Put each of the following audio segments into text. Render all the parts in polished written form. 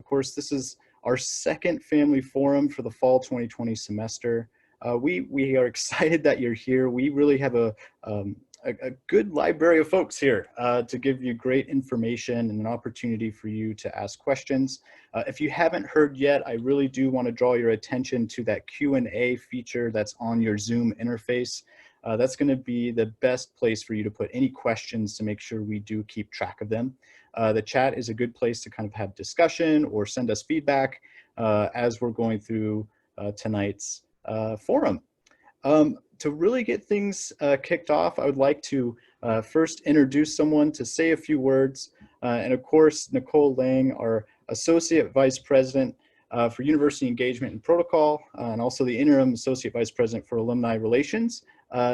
course, this is our second family forum for the fall 2020 semester. We are excited that you're here. We really have a good library of folks here to give you great information and an opportunity for you to ask questions. If you haven't heard yet, I really do want to draw your attention to that Q&A feature that's on your Zoom interface. That's going to be the best place for you to put any questions to make sure we do keep track of them. The chat is a good place to kind of have discussion or send us feedback as we're going through tonight's forum. To really get things kicked off, I would like to first introduce someone to say a few words. And of course, Nicole Lang, our Associate Vice President for University Engagement and Protocol, and also the Interim Associate Vice President for Alumni Relations.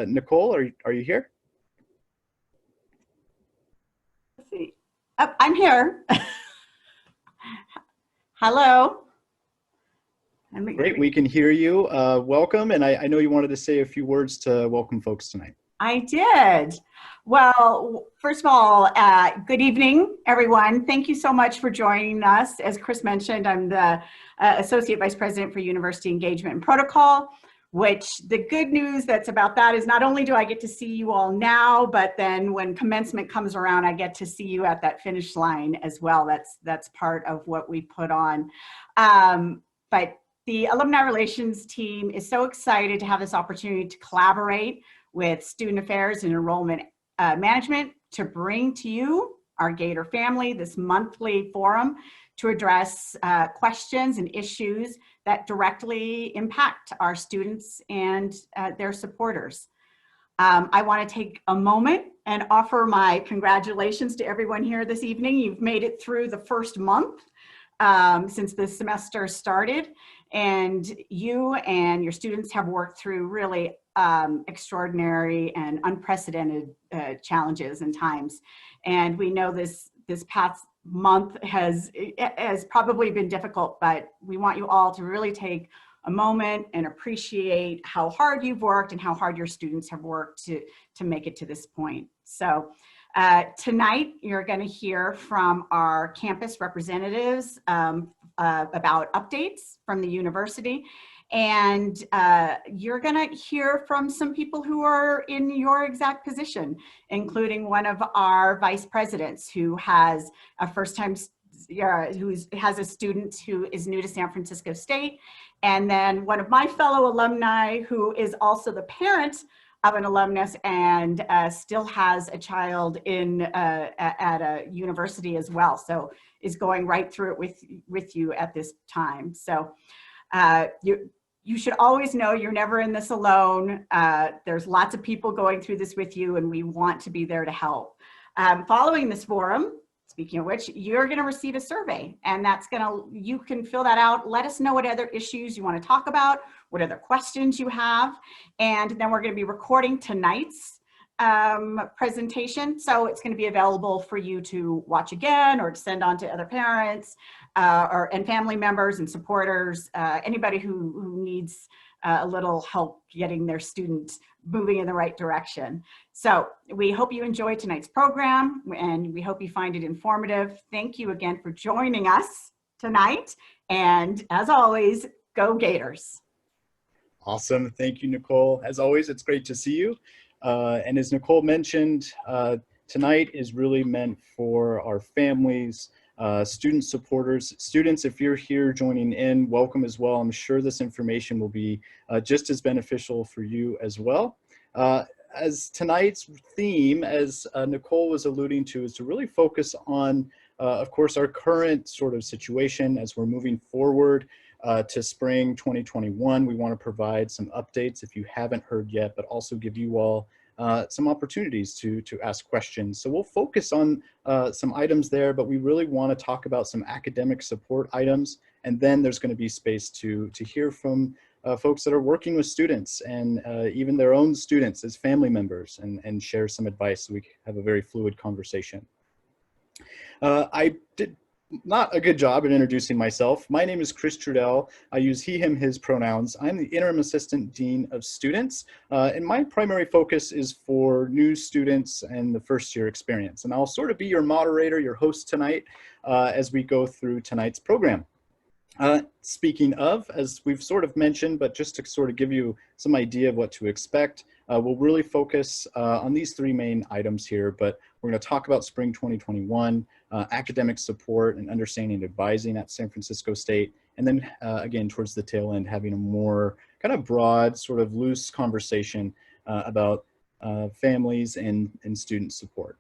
Nicole, are you here? Let's see. Oh, I'm here. Hello. Great, we can hear you. Welcome, and I know you wanted to say a few words to welcome folks tonight. I did. Well, first of all, good evening, everyone. Thank you so much for joining us. As Chris mentioned, I'm the Associate Vice President for University Engagement and Protocol, which the good news that's about that is not only do I get to see you all now, but then when commencement comes around, I get to see you at that finish line as well. That's part of what we put on. But the Alumni Relations team is so excited to have this opportunity to collaborate with Student Affairs and Enrollment Management to bring to you, our Gator family, this monthly forum to address questions and issues that directly impact our students and their supporters. I want to take a moment and offer my congratulations to everyone here this evening. You've made it through the first month since this semester started, and you and your students have worked through really extraordinary and unprecedented challenges and times. And we know this past month has probably been difficult, but we want you all to really take a moment and appreciate how hard you've worked and how hard your students have worked to make it to this point. So tonight, you're going to hear from our campus representatives about updates from the university. And you're going to hear from some people who are in your exact position, including one of our vice presidents who has a first-time, who has a student who is new to San Francisco State, and then one of my fellow alumni who is also the parent of an alumnus and still has a child in at a university as well, so is going right through it with you at this time. So you should always know you're never in this alone. There's lots of people going through this with you, and we want to be there to help. Following this forum, speaking of which, you're going to receive a survey, and you can fill that out. Let us know what other issues you want to talk about, what other questions you have, and then we're going to be recording tonight's presentation, so it's going to be available for you to watch again or to send on to other parents and family members and supporters, anybody who needs a little help getting their students moving in the right direction. So we hope you enjoy tonight's program, and we hope you find it informative. Thank you again for joining us tonight, and as always, go Gators. Awesome. Thank you, Nicole. As always, it's great to see you. And as Nicole mentioned, tonight is really meant for our families, student supporters. Students, if you're here joining in, welcome as well. I'm sure this information will be just as beneficial for you as well. As tonight's theme, as Nicole was alluding to, is to really focus on, of course, our current sort of situation as we're moving forward to spring 2021. We want to provide some updates if you haven't heard yet, but also give you all some opportunities to ask questions. So we'll focus on some items there, but we really want to talk about some academic support items. And then there's going to be space to hear from folks that are working with students and even their own students as family members and share some advice so we have a very fluid conversation. I did not a good job at introducing myself. My name is Chris Trudell. I use he, him, his pronouns. I'm the Interim Assistant Dean of Students, and my primary focus is for new students and the first year experience. And I'll sort of be your moderator, your host tonight. as we go through tonight's program. Speaking of, as we've sort of mentioned, but just to sort of give you some idea of what to expect, we'll really focus on these three main items here, but we're going to talk about spring 2021, academic support and understanding and advising at San Francisco State, and then again, towards the tail end, having a more kind of broad, sort of loose conversation about families and student support.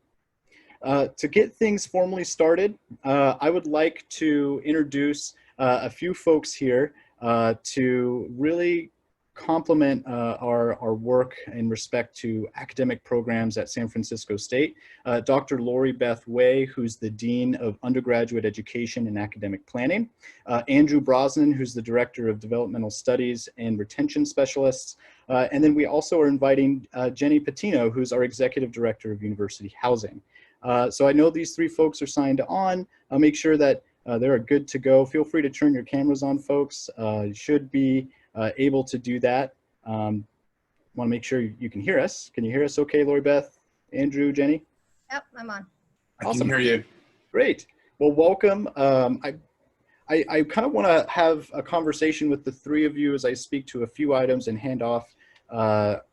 To get things formally started, I would like to introduce a few folks here to really complement our work in respect to academic programs at San Francisco State. Dr. Lori Beth Way, who's the Dean of Undergraduate Education and Academic Planning. Andrew Brosnan, who's the Director of Developmental Studies and Retention Specialists. And then we also are inviting Jenny Patino, who's our Executive Director of University Housing. So I know these three folks are signed on. I'll make sure that they're good to go. Feel free to turn your cameras on, folks. You should be able to do that. Want to make sure you can hear us. Can you hear us okay, Lori Beth, Andrew, Jenny? Yep, I'm on. Awesome. I can hear you. Great. Well, welcome. I kind of want to have a conversation with the three of you as I speak to a few items and hand off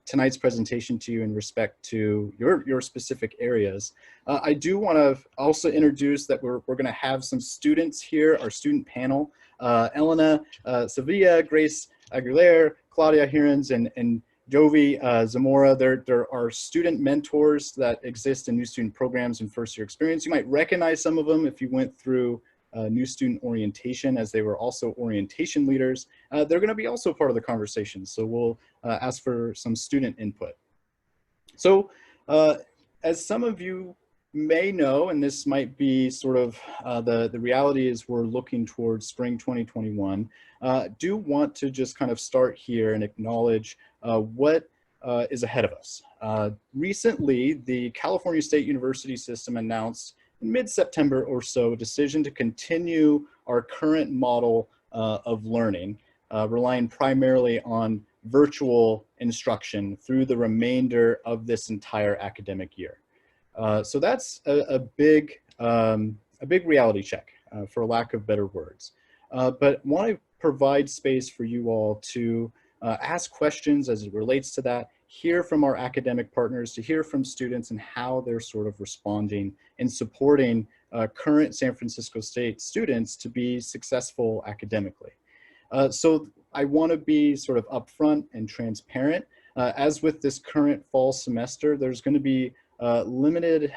tonight's presentation to you in respect to your specific areas. I do want to also introduce that we're going to have some students here, our student panel. Elena Sevilla, Grace Aguilera, Claudia Hirons, and Jovi Zamora. There are student mentors that exist in new student programs and first year experience. You might recognize some of them if you went through new student orientation, as they were also orientation leaders. They're going to be also part of the conversation, so we'll ask for some student input. So as some of you may know, and this might be sort of the reality is we're looking towards spring 2021, do want to just kind of start here and acknowledge what is ahead of us. Recently, the California State University system announced in mid-September or so a decision to continue our current model of learning, relying primarily on virtual instruction through the remainder of this entire academic year. So that's a big reality check, for lack of better words. But want to provide space for you all to ask questions as it relates to that, hear from our academic partners, to hear from students and how they're sort of responding and supporting current San Francisco State students to be successful academically. So I want to be sort of upfront and transparent. As with this current fall semester, there's going to be limited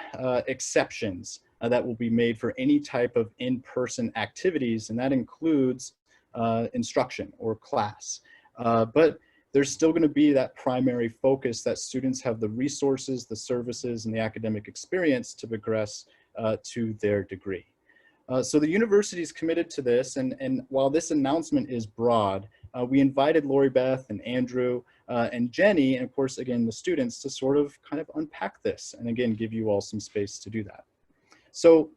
exceptions that will be made for any type of in-person activities, and that includes instruction or class. But there's still going to be that primary focus that students have the resources, the services, and the academic experience to progress to their degree. So the university is committed to this, and while this announcement is broad, we invited Lori Beth and Andrew and Jenny, and of course, again, the students, to sort of kind of unpack this and again, give you all some space to do that. So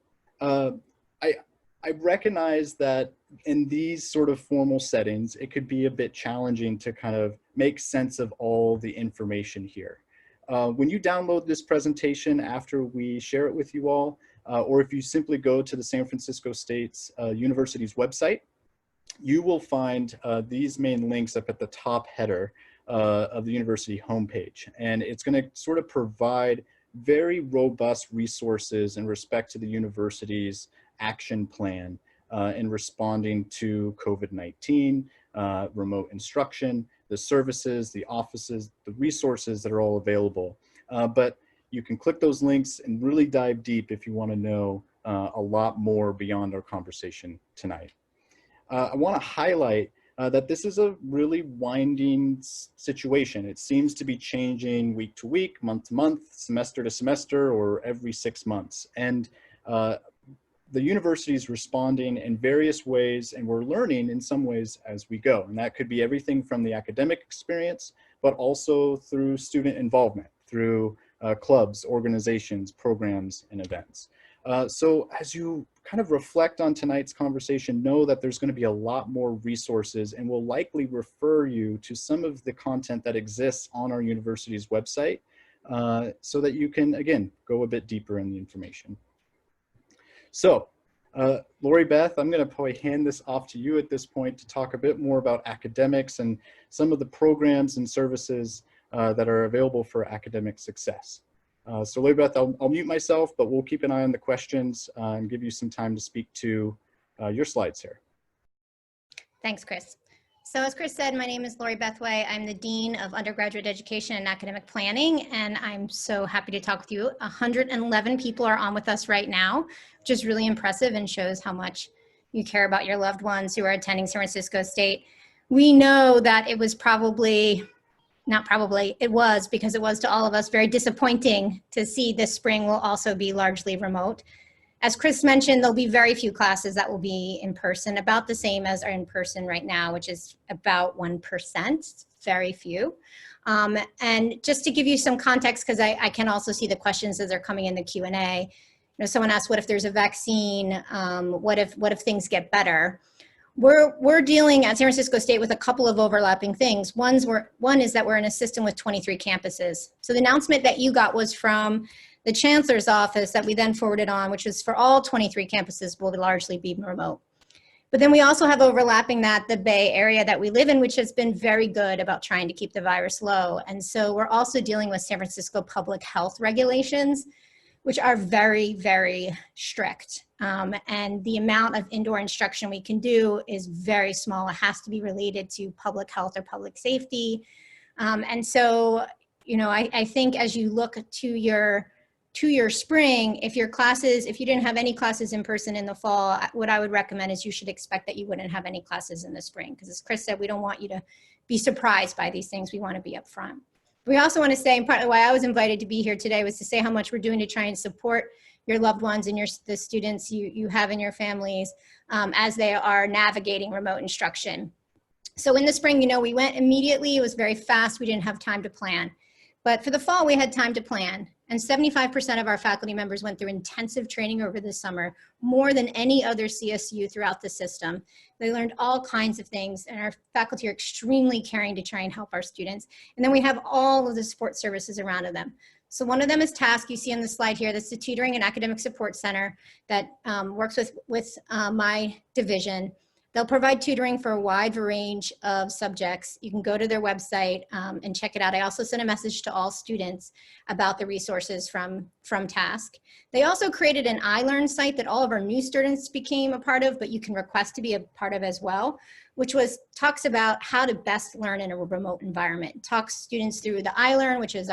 I recognize that in these sort of formal settings, it could be a bit challenging to kind of make sense of all the information here. When you download this presentation after we share it with you all, or if you simply go to the San Francisco State's university's website, you will find these main links up at the top header of the university homepage. And it's going to sort of provide very robust resources in respect to the university's action plan in responding to COVID-19, remote instruction, the services, the offices, the resources that are all available. But you can click those links and really dive deep if you want to know a lot more beyond our conversation tonight. I want to highlight that this is a really winding situation. It seems to be changing week to week, month to month, semester to semester, or every 6 months. And the university is responding in various ways, and we're learning in some ways as we go. And that could be everything from the academic experience, but also through student involvement, through clubs, organizations, programs, and events. So as you kind of reflect on tonight's conversation, know that there's going to be a lot more resources, and we'll likely refer you to some of the content that exists on our university's website so that you can, again, go a bit deeper in the information. So Lori Beth, I'm going to probably hand this off to you at this point to talk a bit more about academics and some of the programs and services that are available for academic success. So Lori Beth, I'll mute myself, but we'll keep an eye on the questions and give you some time to speak to your slides here. Thanks, Chris. So as Chris said, my name is Lori Bethway. I'm the Dean of Undergraduate Education and Academic Planning, and I'm so happy to talk with you. 111 people are on with us right now, which is really impressive and shows how much you care about your loved ones who are attending San Francisco State. We know that it was it was, because it was to all of us, very disappointing to see this spring will also be largely remote. As Chris mentioned, there'll be very few classes that will be in person, about the same as are in person right now, which is about 1%, very few. And just to give you some context, because I can also see the questions as they're coming in the Q&A. You know, someone asked, what if there's a vaccine? What if things get better? We're dealing at San Francisco State with a couple of overlapping things. One is that we're in a system with 23 campuses. So the announcement that you got was from the chancellor's office that we then forwarded on, which is for all 23 campuses will largely be remote. But then we also have overlapping that the Bay Area that we live in, which has been very good about trying to keep the virus low. And so we're also dealing with San Francisco public health regulations, which are very, very strict. And the amount of indoor instruction we can do is very small. It has to be related to public health or public safety. And so, you know, I think as you look to your spring, if you didn't have any classes in person in the fall, what I would recommend is you should expect that you wouldn't have any classes in the spring. Because as Chris said, we don't want you to be surprised by these things. We want to be upfront. We also want to say, and part of why I was invited to be here today was to say how much we're doing to try and support your loved ones and the students you have in your families as they are navigating remote instruction. So in the spring, you know, we went immediately. It was very fast. We didn't have time to plan. But for the fall, we had time to plan. And 75% of our faculty members went through intensive training over the summer, more than any other CSU throughout the system. They learned all kinds of things, and our faculty are extremely caring to try and help our students. And then we have all of the support services around them. So one of them is TASK, you see on the slide here. That's the Tutoring and Academic Support Center that works with my division. They'll provide tutoring for a wide range of subjects. You can go to their website and check it out. I also sent a message to all students about the resources from TASK. They also created an iLearn site that all of our new students became a part of, but you can request to be a part of as well, which talks about how to best learn in a remote environment. It talks students through the iLearn, which is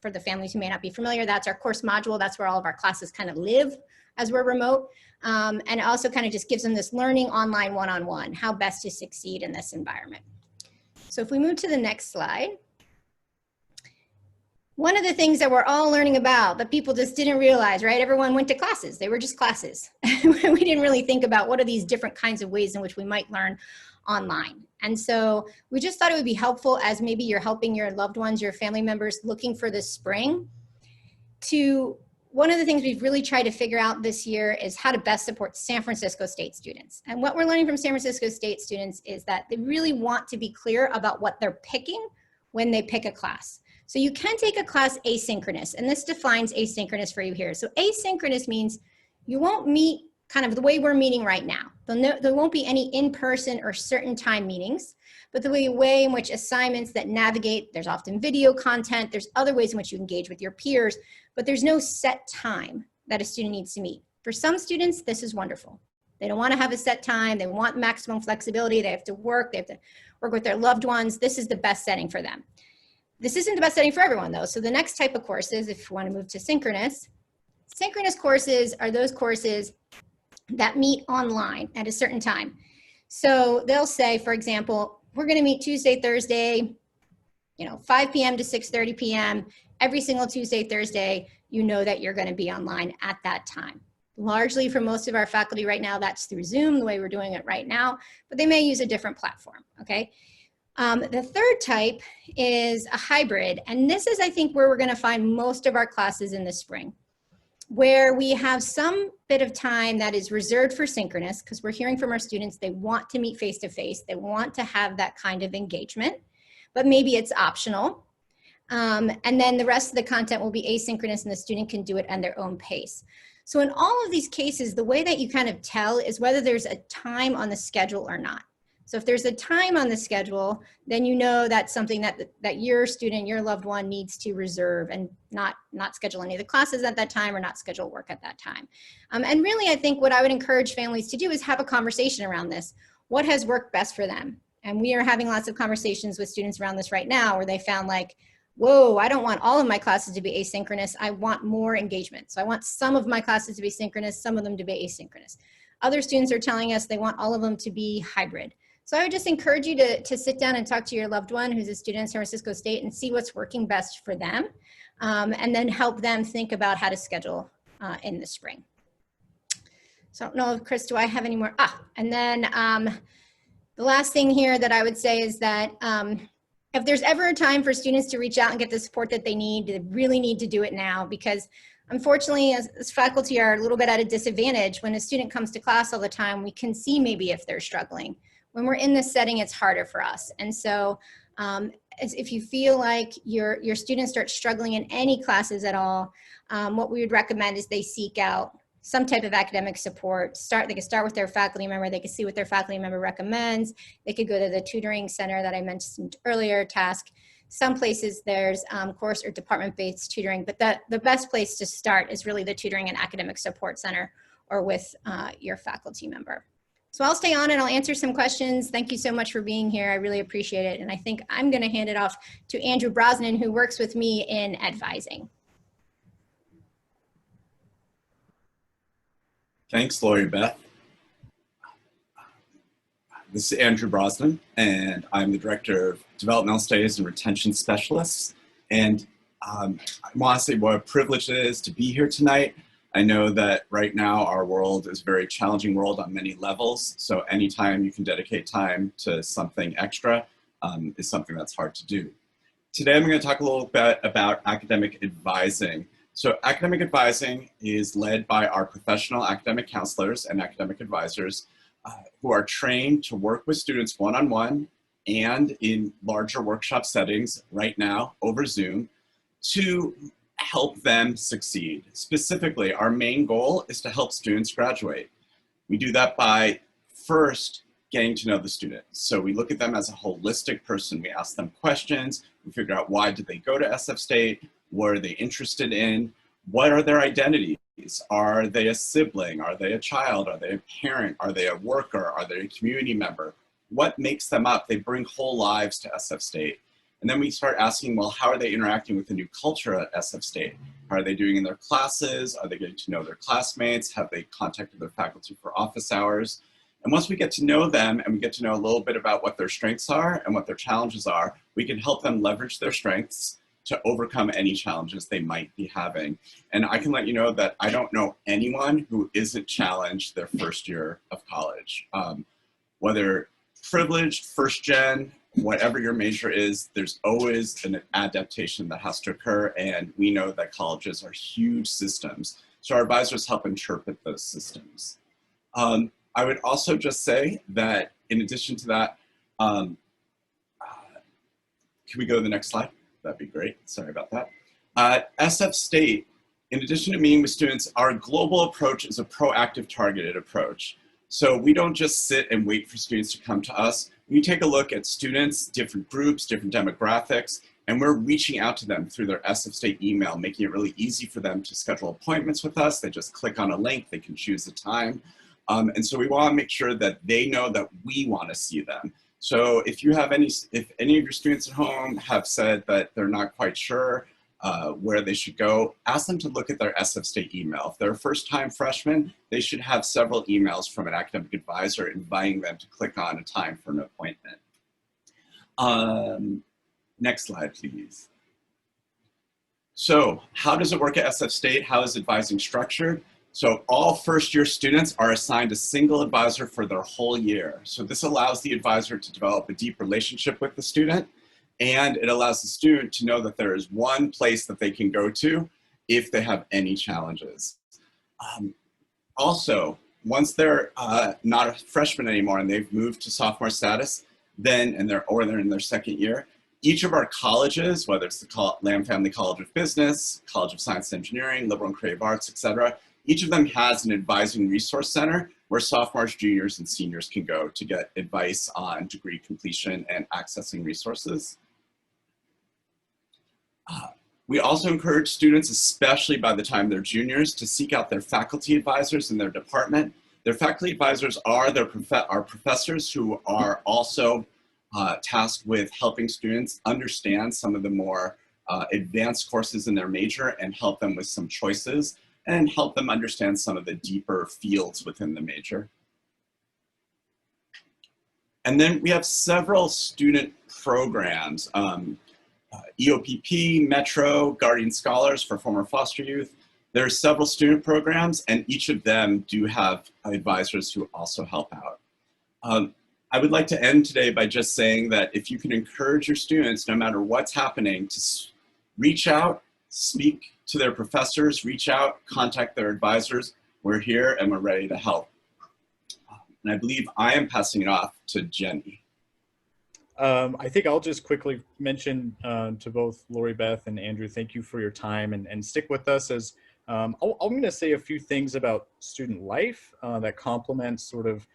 for the families who may not be familiar, that's our course module. That's where all of our classes kind of live as we're remote. And it also kind of just gives them this learning online one-on-one, how best to succeed in this environment. So if we move to the next slide. One of the things that we're all learning about that people just didn't realize, right? Everyone went to classes. They were just classes. We didn't really think about what are these different kinds of ways in which we might learn online. And so we just thought it would be helpful as maybe you're helping your loved ones, your family members looking for this spring one of the things we've really tried to figure out this year is how to best support San Francisco State students. And what we're learning from San Francisco State students is that they really want to be clear about what they're picking when they pick a class. So you can take a class asynchronous, and this defines asynchronous for you here. So asynchronous means you won't meet kind of the way we're meeting right now. There won't be any in-person or certain time meetings, but the way in which assignments that navigate, there's often video content, there's other ways in which you engage with your peers, but there's no set time that a student needs to meet. For some students, this is wonderful. They don't want to have a set time. They want maximum flexibility. They have to work with their loved ones. This is the best setting for them. This isn't the best setting for everyone though. So the next type of courses, if you want to move to synchronous courses are those courses that meet online at a certain time. So they'll say, for example, we're going to meet Tuesday, Thursday, 5 p.m. to 6:30 p.m. Every single Tuesday, Thursday, you know that you're going to be online at that time. Largely for most of our faculty right now, that's through Zoom, the way we're doing it right now, but they may use a different platform, okay? The third type is a hybrid, and this is, I think, where we're going to find most of our classes in the spring, where we have some bit of time that is reserved for synchronous, because we're hearing from our students, they want to meet face-to-face, they want to have that kind of engagement, but maybe it's optional. And then the rest of the content will be asynchronous and the student can do it at their own pace. So in all of these cases, the way that you kind of tell is whether there's a time on the schedule or not. So if there's a time on the schedule, then you know that's something that your student, your loved one needs to reserve and not schedule any of the classes at that time or not schedule work at that time. And really, I think what I would encourage families to do is have a conversation around this. What has worked best for them? And we are having lots of conversations with students around this right now where they found like, whoa, I don't want all of my classes to be asynchronous. I want more engagement. So I want some of my classes to be synchronous, some of them to be asynchronous. Other students are telling us they want all of them to be hybrid. So I would just encourage you to sit down and talk to your loved one who's a student at San Francisco State and see what's working best for them, and then help them think about how to schedule in the spring. So I don't know, Chris, do I have any more? And then the last thing here that I would say is that if there's ever a time for students to reach out and get the support that they need, they really need to do it now, because unfortunately, as faculty are a little bit at a disadvantage. When a student comes to class all the time, we can see maybe if they're struggling. When we're in this setting, it's harder for us. And so if you feel like your students start struggling in any classes at all, what we would recommend is they seek out some type of academic support. They could start with their faculty member. They could see what their faculty member recommends. They could go to the tutoring center that I mentioned earlier, TASK. Some places there's course or department-based tutoring, but the best place to start is really the Tutoring and Academic Support Center or with your faculty member. So I'll stay on and I'll answer some questions. Thank you so much for being here. I really appreciate it. And I think I'm going to hand it off to Andrew Brosnan, who works with me in advising. Thanks, Lori Beth. This is Andrew Brosnan, and I'm the Director of Developmental Studies and Retention Specialists. And I want to say what a privilege it is to be here tonight. I know that right now our world is a very challenging world on many levels. So anytime you can dedicate time to something extra is something that's hard to do. Today I'm going to talk a little bit about academic advising. So academic advising is led by our professional academic counselors and academic advisors who are trained to work with students one-on-one and in larger workshop settings right now over Zoom to help them succeed. Specifically, our main goal is to help students graduate. We do that by first getting to know the student. So we look at them as a holistic person. We ask them questions. We figure out why did they go to SF State? What are they interested in? What are their identities? Are they a sibling? Are they a child? Are they a parent? Are they a worker? Are they a community member? What makes them up? They bring whole lives to SF State. And then we start asking, well, how are they interacting with the new culture at SF State? How are they doing in their classes? Are they getting to know their classmates? Have they contacted their faculty for office hours? And once we get to know them and we get to know a little bit about what their strengths are and what their challenges are, we can help them leverage their strengths to overcome any challenges they might be having. And I can let you know that I don't know anyone who isn't challenged their first year of college. Whether privileged, first gen, whatever your major is, there's always an adaptation that has to occur, and we know that colleges are huge systems. So our advisors help interpret those systems. I would also just say that in addition to that, can we go to the next slide? That'd be great, sorry about that. SF State, in addition to meeting with students, our global approach is a proactive, targeted approach. So we don't just sit and wait for students to come to us. We take a look at students, different groups, different demographics, and we're reaching out to them through their SF State email, making it really easy for them to schedule appointments with us. They just click on a link, they can choose a time. And so we want to make sure that they know that we want to see them. So if any of your students at home have said that they're not quite sure where they should go, ask them to look at their SF State email. If they're a first-time freshman, they should have several emails from an academic advisor inviting them to click on a time for an appointment. Next slide, please. So how does it work at SF State? How is advising structured? So all first-year students are assigned a single advisor for their whole year. So this allows the advisor to develop a deep relationship with the student, and it allows the student to know that there is one place that they can go to if they have any challenges. Also, once they're not a freshman anymore and they've moved to sophomore status, then they're in their second year, each of our colleges, whether it's the Lamb Family College of Business, College of Science and Engineering, Liberal and Creative Arts, etc., Each of them has an advising resource center where sophomores, juniors, and seniors can go to get advice on degree completion and accessing resources. We also encourage students, especially by the time they're juniors, to seek out their faculty advisors in their department. Their faculty advisors are our professors who are also tasked with helping students understand some of the more advanced courses in their major and help them with some choices and help them understand some of the deeper fields within the major. And then we have several student programs, EOPP, Metro, Guardian Scholars for former foster youth. There are several student programs, and each of them do have advisors who also help out. I would like to end today by just saying that if you can encourage your students, no matter what's happening, to reach out, speak to their professors, reach out, contact their advisors. We're here and we're ready to help. And I believe I am passing it off to Jenny. I think I'll just quickly mention to both Lori Beth and Andrew, thank you for your time, and stick with us as I'm going to say a few things about student life that complements sort of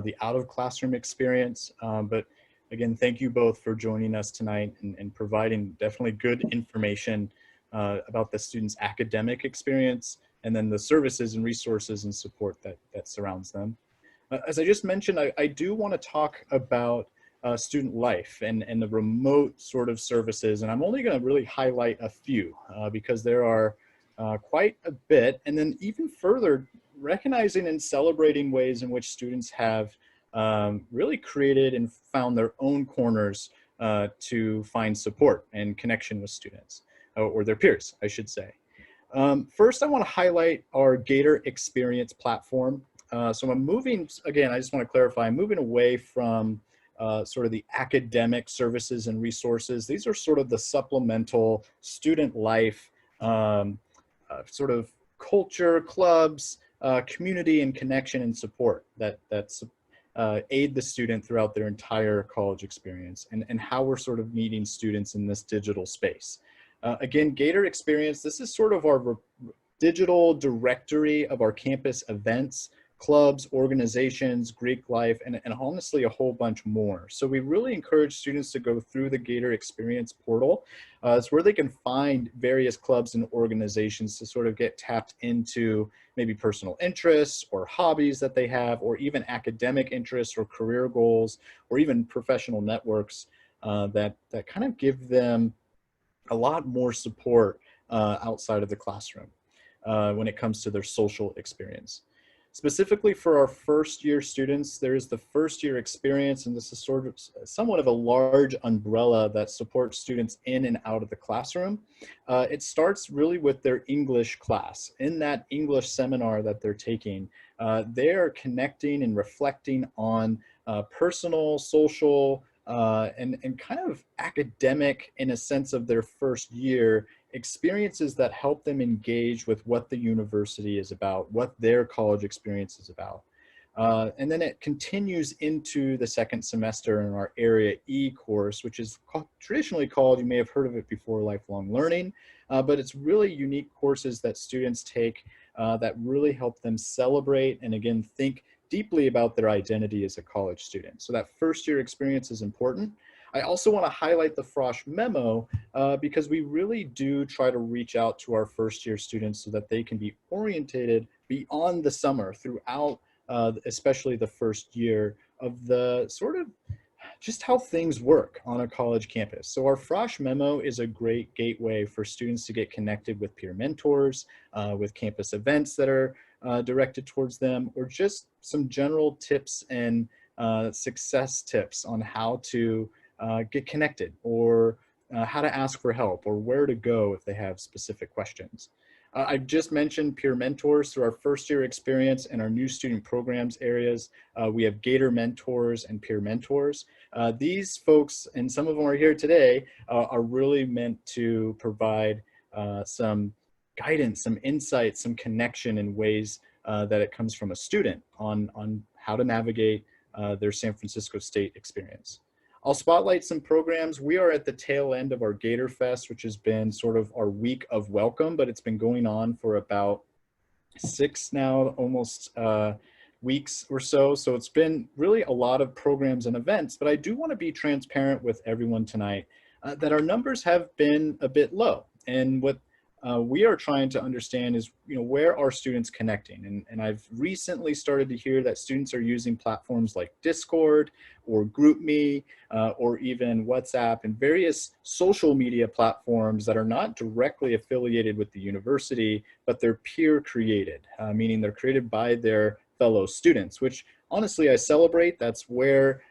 the out of classroom experience. But again, thank you both for joining us tonight and providing definitely good information about the students' academic experience and then the services and resources and support that surrounds them. As I just mentioned, I do want to talk about student life and the remote sort of services. And I'm only going to really highlight a few because there are quite a bit. And then even further, recognizing and celebrating ways in which students have really created and found their own corners to find support and connection with students or their peers, I should say. First, I want to highlight our Gator Experience platform. So I'm moving, again, I just want to clarify, I'm moving away from sort of the academic services and resources. These are sort of the supplemental student life, sort of culture, clubs, community and connection and support that aid the student throughout their entire college experience and how we're sort of meeting students in this digital space. Again, Gator Experience, this is sort of our digital directory of our campus events, clubs, organizations, Greek life, and honestly a whole bunch more. So we really encourage students to go through the Gator Experience portal. It's where they can find various clubs and organizations to sort of get tapped into maybe personal interests or hobbies that they have, or even academic interests or career goals, or even professional networks that kind of give them a lot more support outside of the classroom when it comes to their social experience. Specifically for our first year students, there is the first year experience, and this is sort of somewhat of a large umbrella that supports students in and out of the classroom. It starts really with their English class. In that English seminar that they're taking, they're connecting and reflecting on personal, social, and kind of academic, in a sense of their first year, experiences that help them engage with what the university is about, what their college experience is about. And then it continues into the second semester in our Area E course, which is traditionally called, you may have heard of it before, lifelong learning, but it's really unique courses that students take that really help them celebrate and again, think deeply about their identity as a college student. So that first year experience is important. I also want to highlight the Frosh memo because we really do try to reach out to our first year students so that they can be orientated beyond the summer throughout, especially the first year of the sort of just how things work on a college campus. So our Frosh memo is a great gateway for students to get connected with peer mentors, with campus events that are directed towards them, or just some general tips and success tips on how to get connected, or how to ask for help, or where to go if they have specific questions. I just mentioned peer mentors through our first year experience and our new student programs areas. We have Gator mentors and peer mentors. These folks, and some of them are here today, are really meant to provide some guidance, some insight, some connection in ways that it comes from a student on how to navigate their San Francisco State experience. I'll spotlight some programs. We are at the tail end of our Gator Fest, which has been sort of our week of welcome, but it's been going on for about 6 now, almost weeks or so. So it's been really a lot of programs and events, but I do want to be transparent with everyone tonight that our numbers have been a bit low. And what we are trying to understand is, where are students connecting? And I've recently started to hear that students are using platforms like Discord or GroupMe or even WhatsApp and various social media platforms that are not directly affiliated with the university, but they're peer created, meaning they're created by their fellow students, which honestly I celebrate. That's where,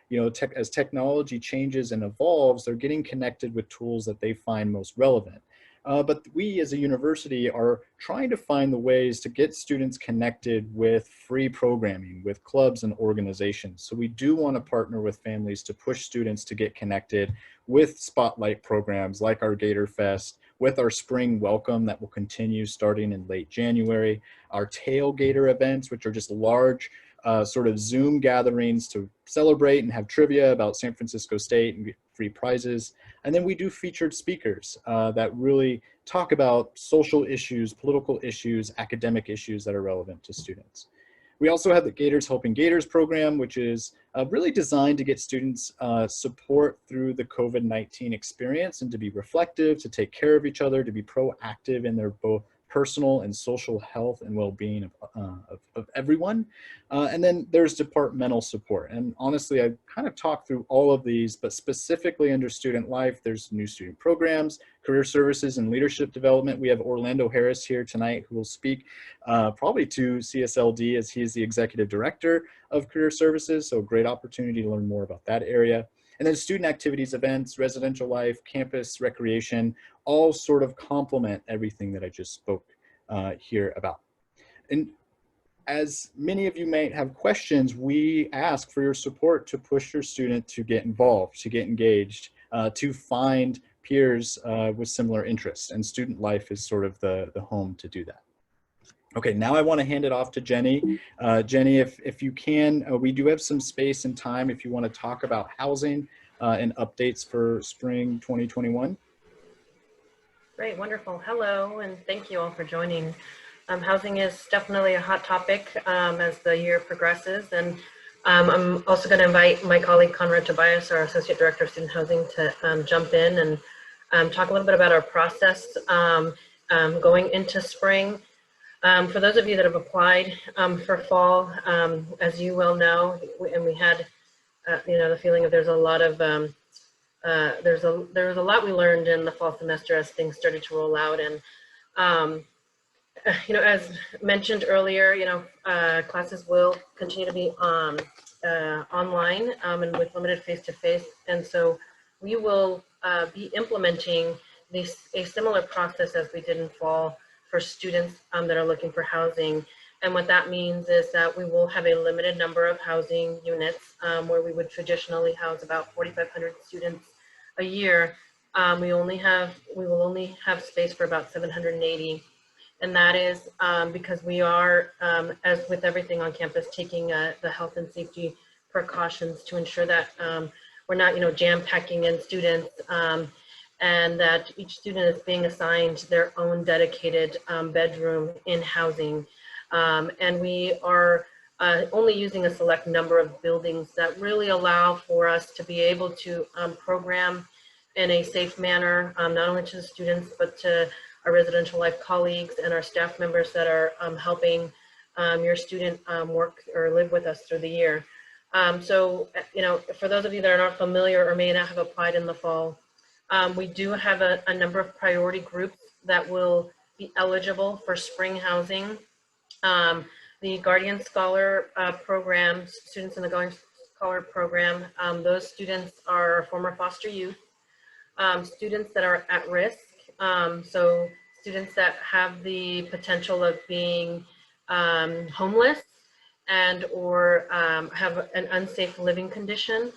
as technology changes and evolves, they're getting connected with tools that they find most relevant. But we as a university are trying to find the ways to get students connected with free programming, with clubs and organizations. So we do want to partner with families to push students to get connected with spotlight programs like our Gator Fest, with our spring welcome that will continue starting in late January, our tailgater events, which are just large sort of Zoom gatherings to celebrate and have trivia about San Francisco State and get free prizes. And then we do featured speakers that really talk about social issues, political issues, academic issues that are relevant to students. We also have the Gators Helping Gators program, which is really designed to get students support through the COVID-19 experience and to be reflective, to take care of each other, to be proactive in their both personal and social health and well-being of everyone. And then there's departmental support. And honestly, I kind of talked through all of these, but specifically under student life, there's new student programs, career services, and leadership development. We have Orlando Harris here tonight who will speak probably to CSLD as he is the executive director of career services. So a great opportunity to learn more about that area. And then student activities, events, residential life, campus, recreation, all sort of complement everything that I just spoke here about. And as many of you may have questions, we ask for your support to push your student to get involved, to get engaged, to find peers with similar interests. And student life is sort of the home to do that. Okay, now I want to hand it off to Jenny. Jenny, if you can, we do have some space and time if you want to talk about housing and updates for spring 2021. Great, wonderful. Hello, and thank you all for joining. Housing is definitely a hot topic as the year progresses, and I'm also going to invite my colleague Conrad Tobias, our Associate Director of Student Housing, to jump in and talk a little bit about our process going into spring. For those of you that have applied for fall, as you well know, and we had, the feeling of there's a lot of, there was a lot we learned in the fall semester as things started to roll out. And, as mentioned earlier, classes will continue to be online and with limited face-to-face. And so we will be implementing a similar process as we did in fall for students that are looking for housing. And what that means is that we will have a limited number of housing units where we would traditionally house about 4,500 students a year. We will only have space for about 780. And that is because we are, as with everything on campus, taking the health and safety precautions to ensure that we're not, jam-packing in students, and that each student is being assigned their own dedicated bedroom in housing. And we are only using a select number of buildings that really allow for us to be able to program in a safe manner, not only to the students, but to our residential life colleagues and our staff members that are helping your student work or live with us through the year. So, for those of you that are not familiar or may not have applied in the fall, we do have a number of priority groups that will be eligible for spring housing. The Guardian Scholar program, students in the Guardian Scholar program, those students are former foster youth, students that are at risk, so students that have the potential of being homeless and or have an unsafe living condition.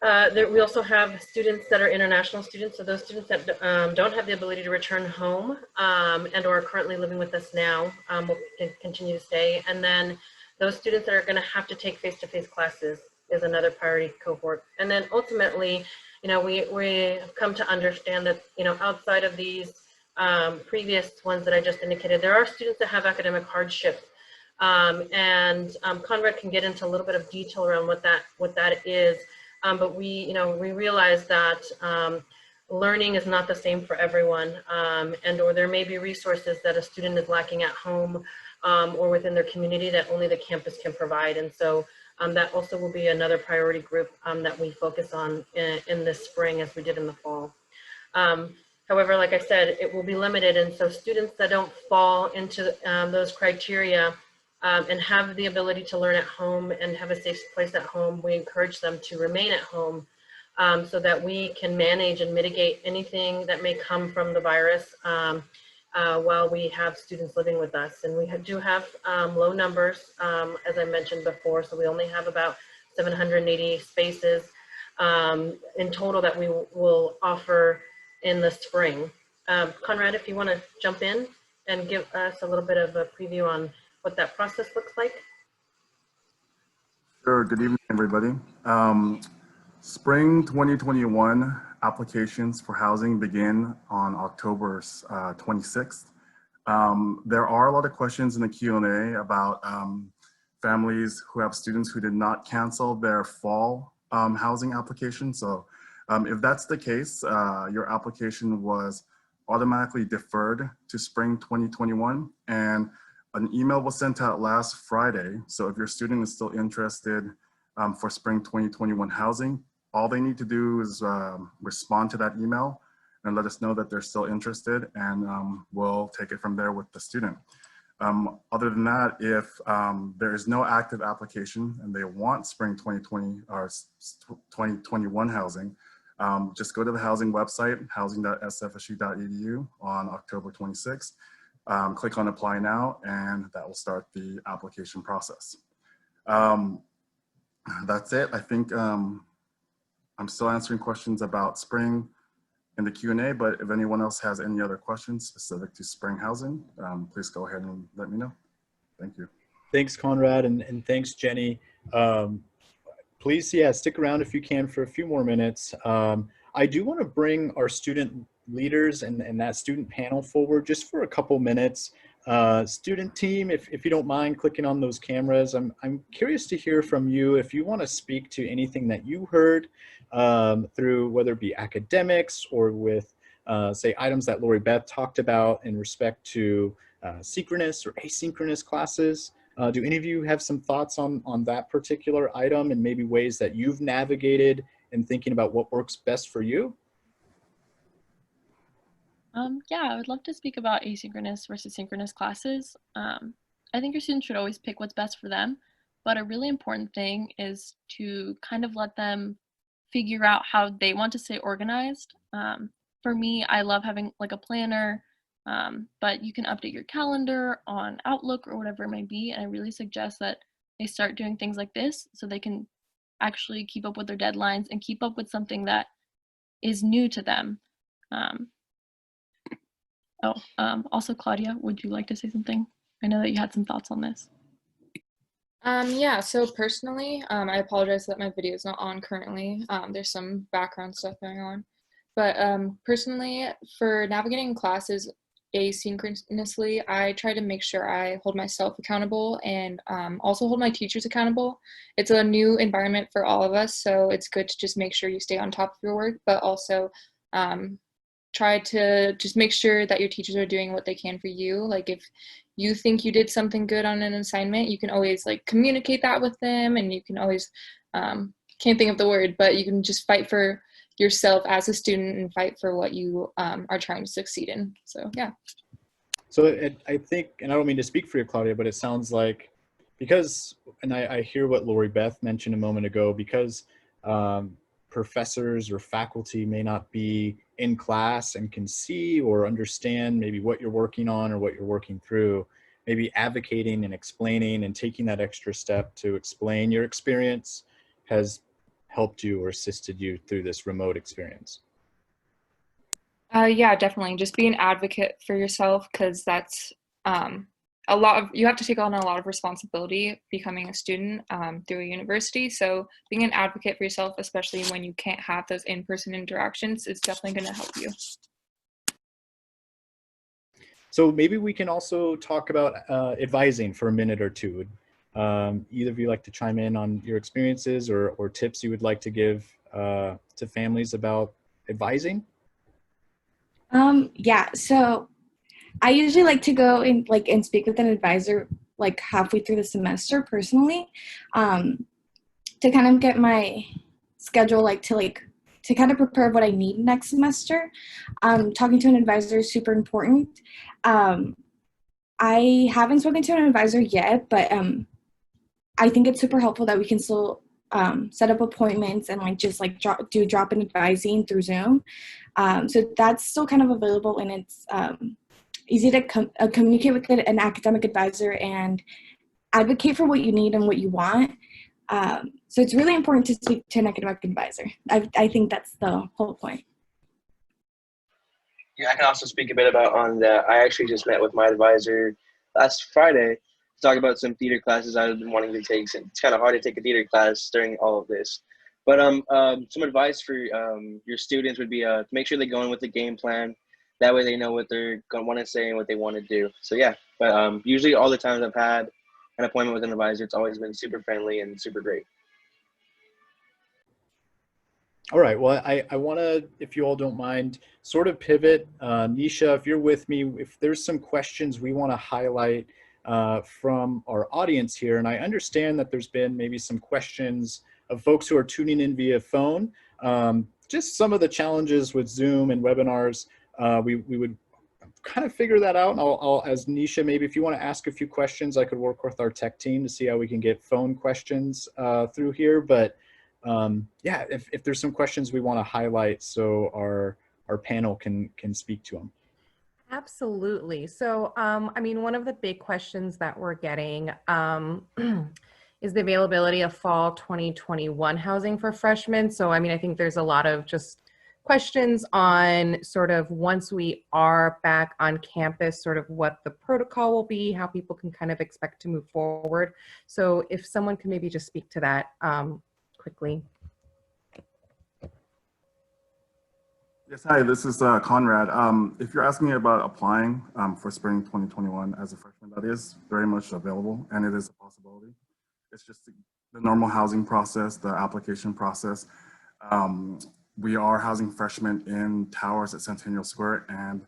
We also have students that are international students, so those students that don't have the ability to return home and or are currently living with us now will continue to stay. And then those students that are going to have to take face-to-face classes is another priority cohort. And then ultimately, we have come to understand that, outside of these previous ones that I just indicated, there are students that have academic hardship. Conrad can get into a little bit of detail around what that is. But we realize that learning is not the same for everyone, or there may be resources that a student is lacking at home or within their community that only the campus can provide. And so that also will be another priority group that we focus on in this spring as we did in the fall. However, like I said, it will be limited. And so students that don't fall into those criteria and have the ability to learn at home and have a safe place at home, we encourage them to remain at home so that we can manage and mitigate anything that may come from the virus while we have students living with us. And we do have low numbers, as I mentioned before, so we only have about 780 spaces in total that we will offer in the spring. Conrad, if you want to jump in and give us a little bit of a preview on what that process looks like. Sure. Good evening, everybody. Spring 2021 applications for housing begin on October 26th. There are a lot of questions in the Q&A about families who have students who did not cancel their fall housing application. So if that's the case, your application was automatically deferred to spring 2021, and an email was sent out last Friday. So if your student is still interested for spring 2021 housing, all they need to do is respond to that email and let us know that they're still interested, and we'll take it from there with the student. Other than that, if there is no active application and they want spring 2020 or 2021 housing, just go to the housing website, housing.sfsu.edu on October 26th. Click on apply now, and that will start the application process. That's it. I think I'm still answering questions about spring in the Q&A, but if anyone else has any other questions specific to spring housing, please go ahead and let me know. Thank you. Thanks, Conrad, and thanks, Jenny. Please, stick around if you can for a few more minutes. I do want to bring our student leaders and that student panel forward just for a couple minutes. Student team, if you don't mind clicking on those cameras, I'm curious to hear from you if you want to speak to anything that you heard through whether it be academics or with say items that Lori Beth talked about in respect to synchronous or asynchronous classes. Do any of you have some thoughts on that particular item and maybe ways that you've navigated in thinking about what works best for you? Yeah, I would love to speak about asynchronous versus synchronous classes. I think your students should always pick what's best for them, but a really important thing is to kind of let them figure out how they want to stay organized. For me, I love having like a planner, but you can update your calendar on Outlook or whatever it may be, and I really suggest that they start doing things like this so they can actually keep up with their deadlines and keep up with something that is new to them. Also, Claudia, would you like to say something? I know that you had some thoughts on this. Yeah, so personally, I apologize that my video is not on currently. There's some background stuff going on. But personally, for navigating classes asynchronously, I try to make sure I hold myself accountable and also hold my teachers accountable. It's a new environment for all of us, so it's good to just make sure you stay on top of your work, but also try to just make sure that your teachers are doing what they can for you. Like if you think you did something good on an assignment, you can always like communicate that with them, and you can always, can't think of the word, but you can just fight for yourself as a student and fight for what you are trying to succeed in. So yeah. So I think, and I don't mean to speak for you, Claudia, but it sounds like because, and I hear what Lori Beth mentioned a moment ago, because professors or faculty may not be in class and can see or understand maybe what you're working on or what you're working through, maybe advocating and explaining and taking that extra step to explain your experience has helped you or assisted you through this remote experience. Yeah, definitely. Just be an advocate for yourself, because that's you have to take on a lot of responsibility becoming a student through a university. So being an advocate for yourself, especially when you can't have those in-person interactions, is definitely going to help you. So maybe we can also talk about advising for a minute or two. Either of you like to chime in on your experiences or tips you would like to give to families about advising? Yeah, so I usually like to go and speak with an advisor like halfway through the semester personally, to kind of get my schedule to kind of prepare what I need next semester. Talking to an advisor is super important. I haven't spoken to an advisor yet, but I think it's super helpful that we can still set up appointments and do drop-in advising through Zoom. So that's still kind of available, and it's easy to communicate with an academic advisor and advocate for what you need and what you want. So it's really important to speak to an academic advisor. I think that's the whole point. Yeah, I can also speak a bit about on that. I actually just met with my advisor last Friday to talk about some theater classes I've been wanting to take. Since it's kind of hard to take a theater class during all of this. But some advice for your students would be to make sure they go in with a game plan. That way they know what they're going to want to say and what they want to do. So yeah, but usually all the times I've had an appointment with an advisor, it's always been super friendly and super great. All right, well, I want to, if you all don't mind, sort of pivot. Nisha, if you're with me, if there's some questions we want to highlight from our audience here, and I understand that there's been maybe some questions of folks who are tuning in via phone, just some of the challenges with Zoom and webinars, we would kind of figure that out. And I'll, as Nisha, maybe if you want to ask a few questions, I could work with our tech team to see how we can get phone questions through here. But yeah, if there's some questions we want to highlight so our panel can speak to them. Absolutely. So, I mean, one of the big questions that we're getting is the availability of fall 2021 housing for freshmen. So, I mean, I think there's a lot of just questions on sort of once we are back on campus, sort of what the protocol will be, how people can kind of expect to move forward. So if someone can maybe just speak to that quickly. Yes, hi, this is Conrad. If you're asking me about applying for spring 2021 as a freshman, that is very much available and it is a possibility. It's just the normal housing process, the application process. We are housing freshmen in towers at Centennial Square, and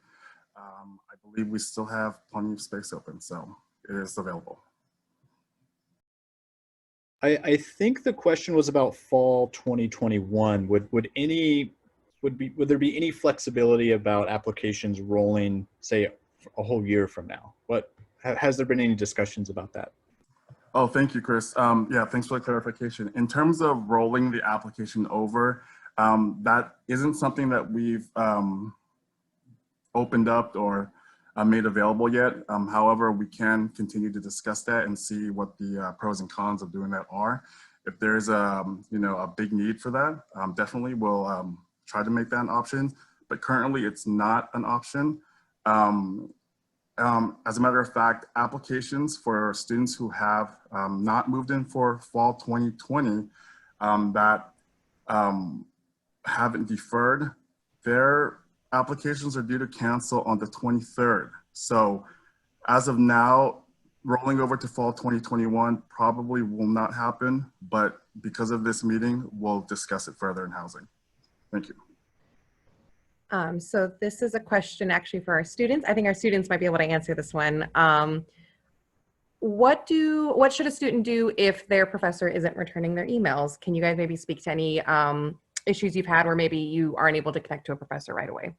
I believe we still have plenty of space open, so it is available. I think the question was about fall 2021. Would there be any flexibility about applications rolling, say, a whole year from now? Has there been any discussions about that? Oh, thank you, Chris. Yeah, thanks for the clarification. In terms of rolling the application over, that isn't something that we've opened up or made available yet. However, we can continue to discuss that and see what the pros and cons of doing that are. If there's a big need for that, definitely we'll try to make that an option, but currently it's not an option. As a matter of fact, applications for students who have not moved in for fall 2020 that haven't deferred, their applications are due to cancel on the 23rd. So as of now, rolling over to fall 2021 probably will not happen, but because of this meeting, we'll discuss it further in housing. Thank you. So this is a question actually for our students. I think our students might be able to answer this one. What should a student do if their professor isn't returning their emails? Can you guys maybe speak to any issues you've had where maybe you aren't able to connect to a professor right away?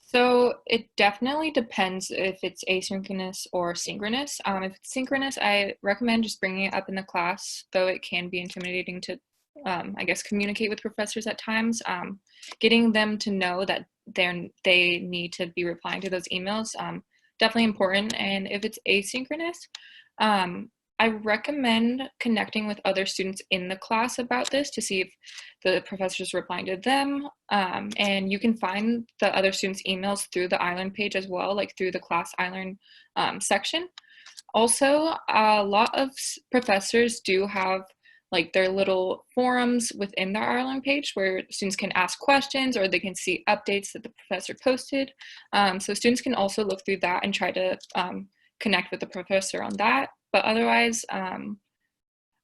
So it definitely depends if it's asynchronous or synchronous. If it's synchronous, I recommend just bringing it up in the class, though it can be intimidating to, I guess, communicate with professors at times. Getting them to know that they need to be replying to those emails, definitely important. And if it's asynchronous, I recommend connecting with other students in the class about this to see if the professor's replying to them. And you can find the other students' emails through the iLearn page as well, like through the class iLearn section. Also, a lot of professors do have like their little forums within their Ireland page where students can ask questions or they can see updates that the professor posted. So students can also look through that and try to connect with the professor on that. But otherwise, I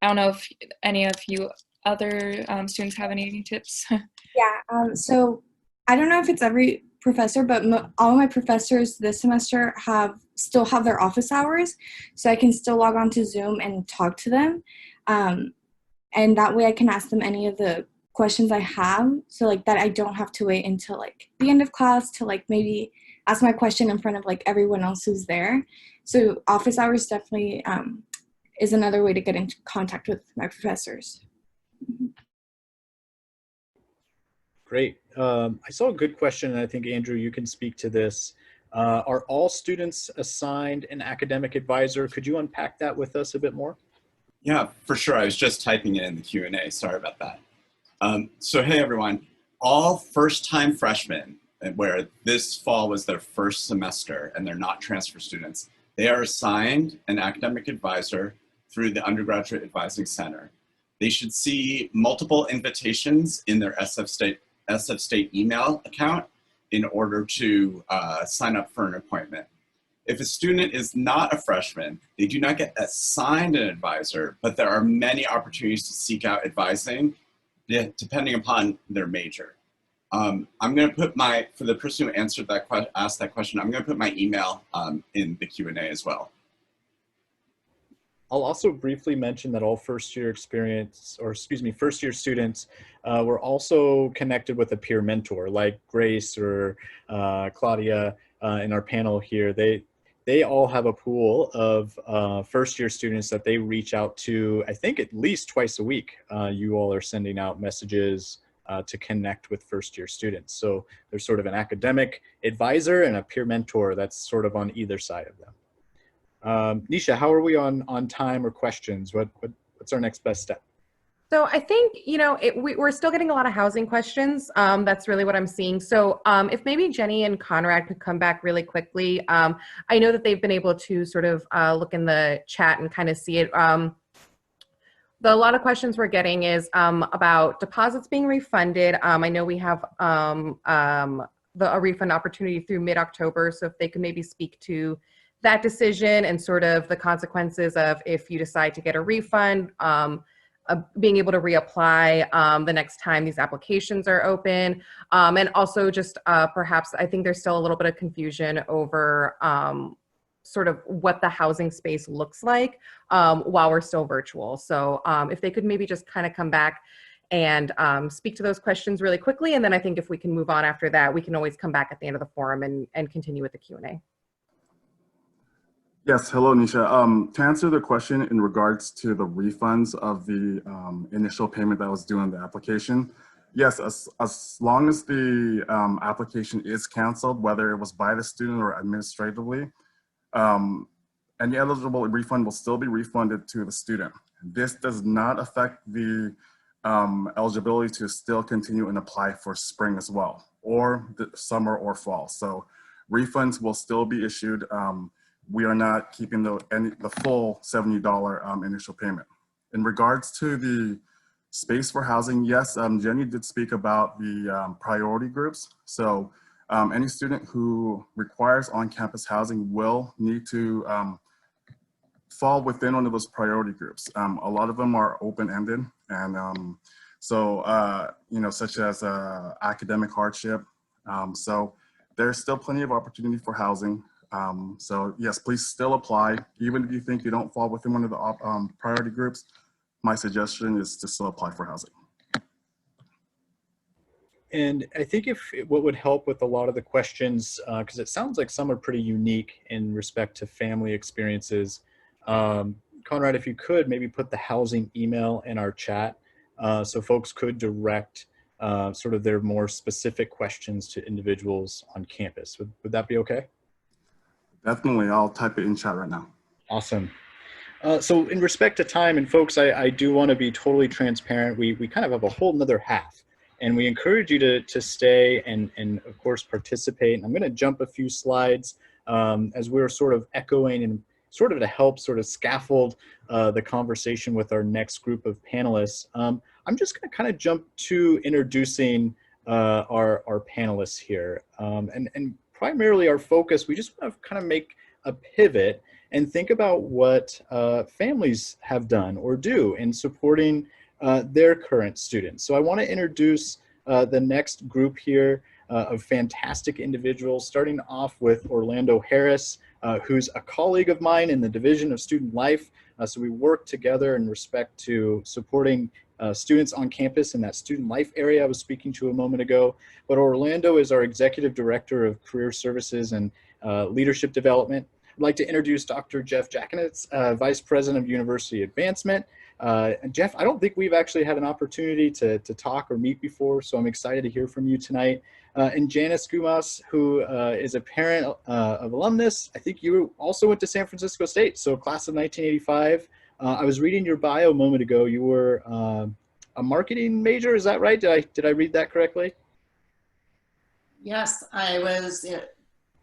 don't know if any of you other students have any tips. Yeah, so I don't know if it's every professor, but all my professors this semester still have their office hours, so I can still log on to Zoom and talk to them. And that way I can ask them any of the questions I have, so like that I don't have to wait until like the end of class to like maybe ask my question in front of like everyone else who's there. So office hours definitely is another way to get into contact with my professors. Great. I saw a good question, and I think, Andrew, you can speak to this. Are all students assigned an academic advisor? Could you unpack that with us a bit more? Yeah, for sure. I was just typing it in the Q&A. Sorry about that. So hey, everyone. All first-time freshmen, where this fall was their first semester and they're not transfer students, they are assigned an academic advisor through the Undergraduate Advising Center. They should see multiple invitations in their SF State email account in order to sign up for an appointment. If a student is not a freshman, they do not get assigned an advisor, but there are many opportunities to seek out advising depending upon their major. I'm going to put for the person who answered that asked that question, I'm going to put my email in the Q&A as well. I'll also briefly mention that all first-year students were also connected with a peer mentor like Grace or Claudia in our panel here. They all have a pool of first-year students that they reach out to, I think at least twice a week. You all are sending out messages to connect with first-year students. So there's sort of an academic advisor and a peer mentor that's sort of on either side of them. Nisha, how are we on time or questions? What's our next best step? So I think, we're still getting a lot of housing questions. That's really what I'm seeing. So if maybe Jenny and Conrad could come back really quickly. I know that they've been able to sort of look in the chat and kind of see it. A lot of questions we're getting is about deposits being refunded. I know we have a refund opportunity through mid-October. So if they could maybe speak to that decision and sort of the consequences of if you decide to get a refund, being able to reapply the next time these applications are open. And also just perhaps, I think there's still a little bit of confusion over sort of what the housing space looks like while we're still virtual. So if they could maybe just kind of come back and speak to those questions really quickly. And then I think if we can move on after that, we can always come back at the end of the forum and continue with the Q&A. Yes, hello, Nisha. To answer the question in regards to the refunds of the initial payment that was due on the application, yes, as long as the application is canceled, whether it was by the student or administratively, any eligible refund will still be refunded to the student. This does not affect the eligibility to still continue and apply for spring as well, or the summer or fall. So refunds will still be issued. We are not keeping the full $70 initial payment. In regards to the space for housing, yes, Jenny did speak about the priority groups. So any student who requires on-campus housing will need to fall within one of those priority groups. A lot of them are open-ended, and such as academic hardship. So there's still plenty of opportunity for housing. So yes, please still apply. Even if you think you don't fall within one of the priority groups, my suggestion is to still apply for housing. And I think what would help with a lot of the questions, because it sounds like some are pretty unique in respect to family experiences. Conrad, if you could maybe put the housing email in our chat so folks could direct sort of their more specific questions to individuals on campus. Would that be okay? Definitely, I'll type it in chat right now. Awesome. So in respect to time, and folks, I do want to be totally transparent. We kind of have a whole nother half, and we encourage you to stay and of course participate. And I'm going to jump a few slides as we're sort of echoing and sort of to help sort of scaffold the conversation with our next group of panelists, I'm just going to kind of jump to introducing our panelists here. And primarily our focus, we just want to kind of make a pivot and think about what families have done or do in supporting their current students. So I want to introduce the next group here of fantastic individuals, starting off with Orlando Harris, who's a colleague of mine in the Division of Student Life. So we work together in respect to supporting students on campus in that student life area I was speaking to a moment ago. But Orlando is our Executive Director of Career Services and Leadership Development. I'd like to introduce Dr. Jeff Jackenitz, Vice President of University Advancement. And Jeff, I don't think we've actually had an opportunity to talk or meet before, so I'm excited to hear from you tonight. And Janice Gumas, who is a parent of alumnus. I think you also went to San Francisco State, so class of 1985. I was reading your bio a moment ago. You were a marketing major, is that right? Did I read that correctly? Yes, I was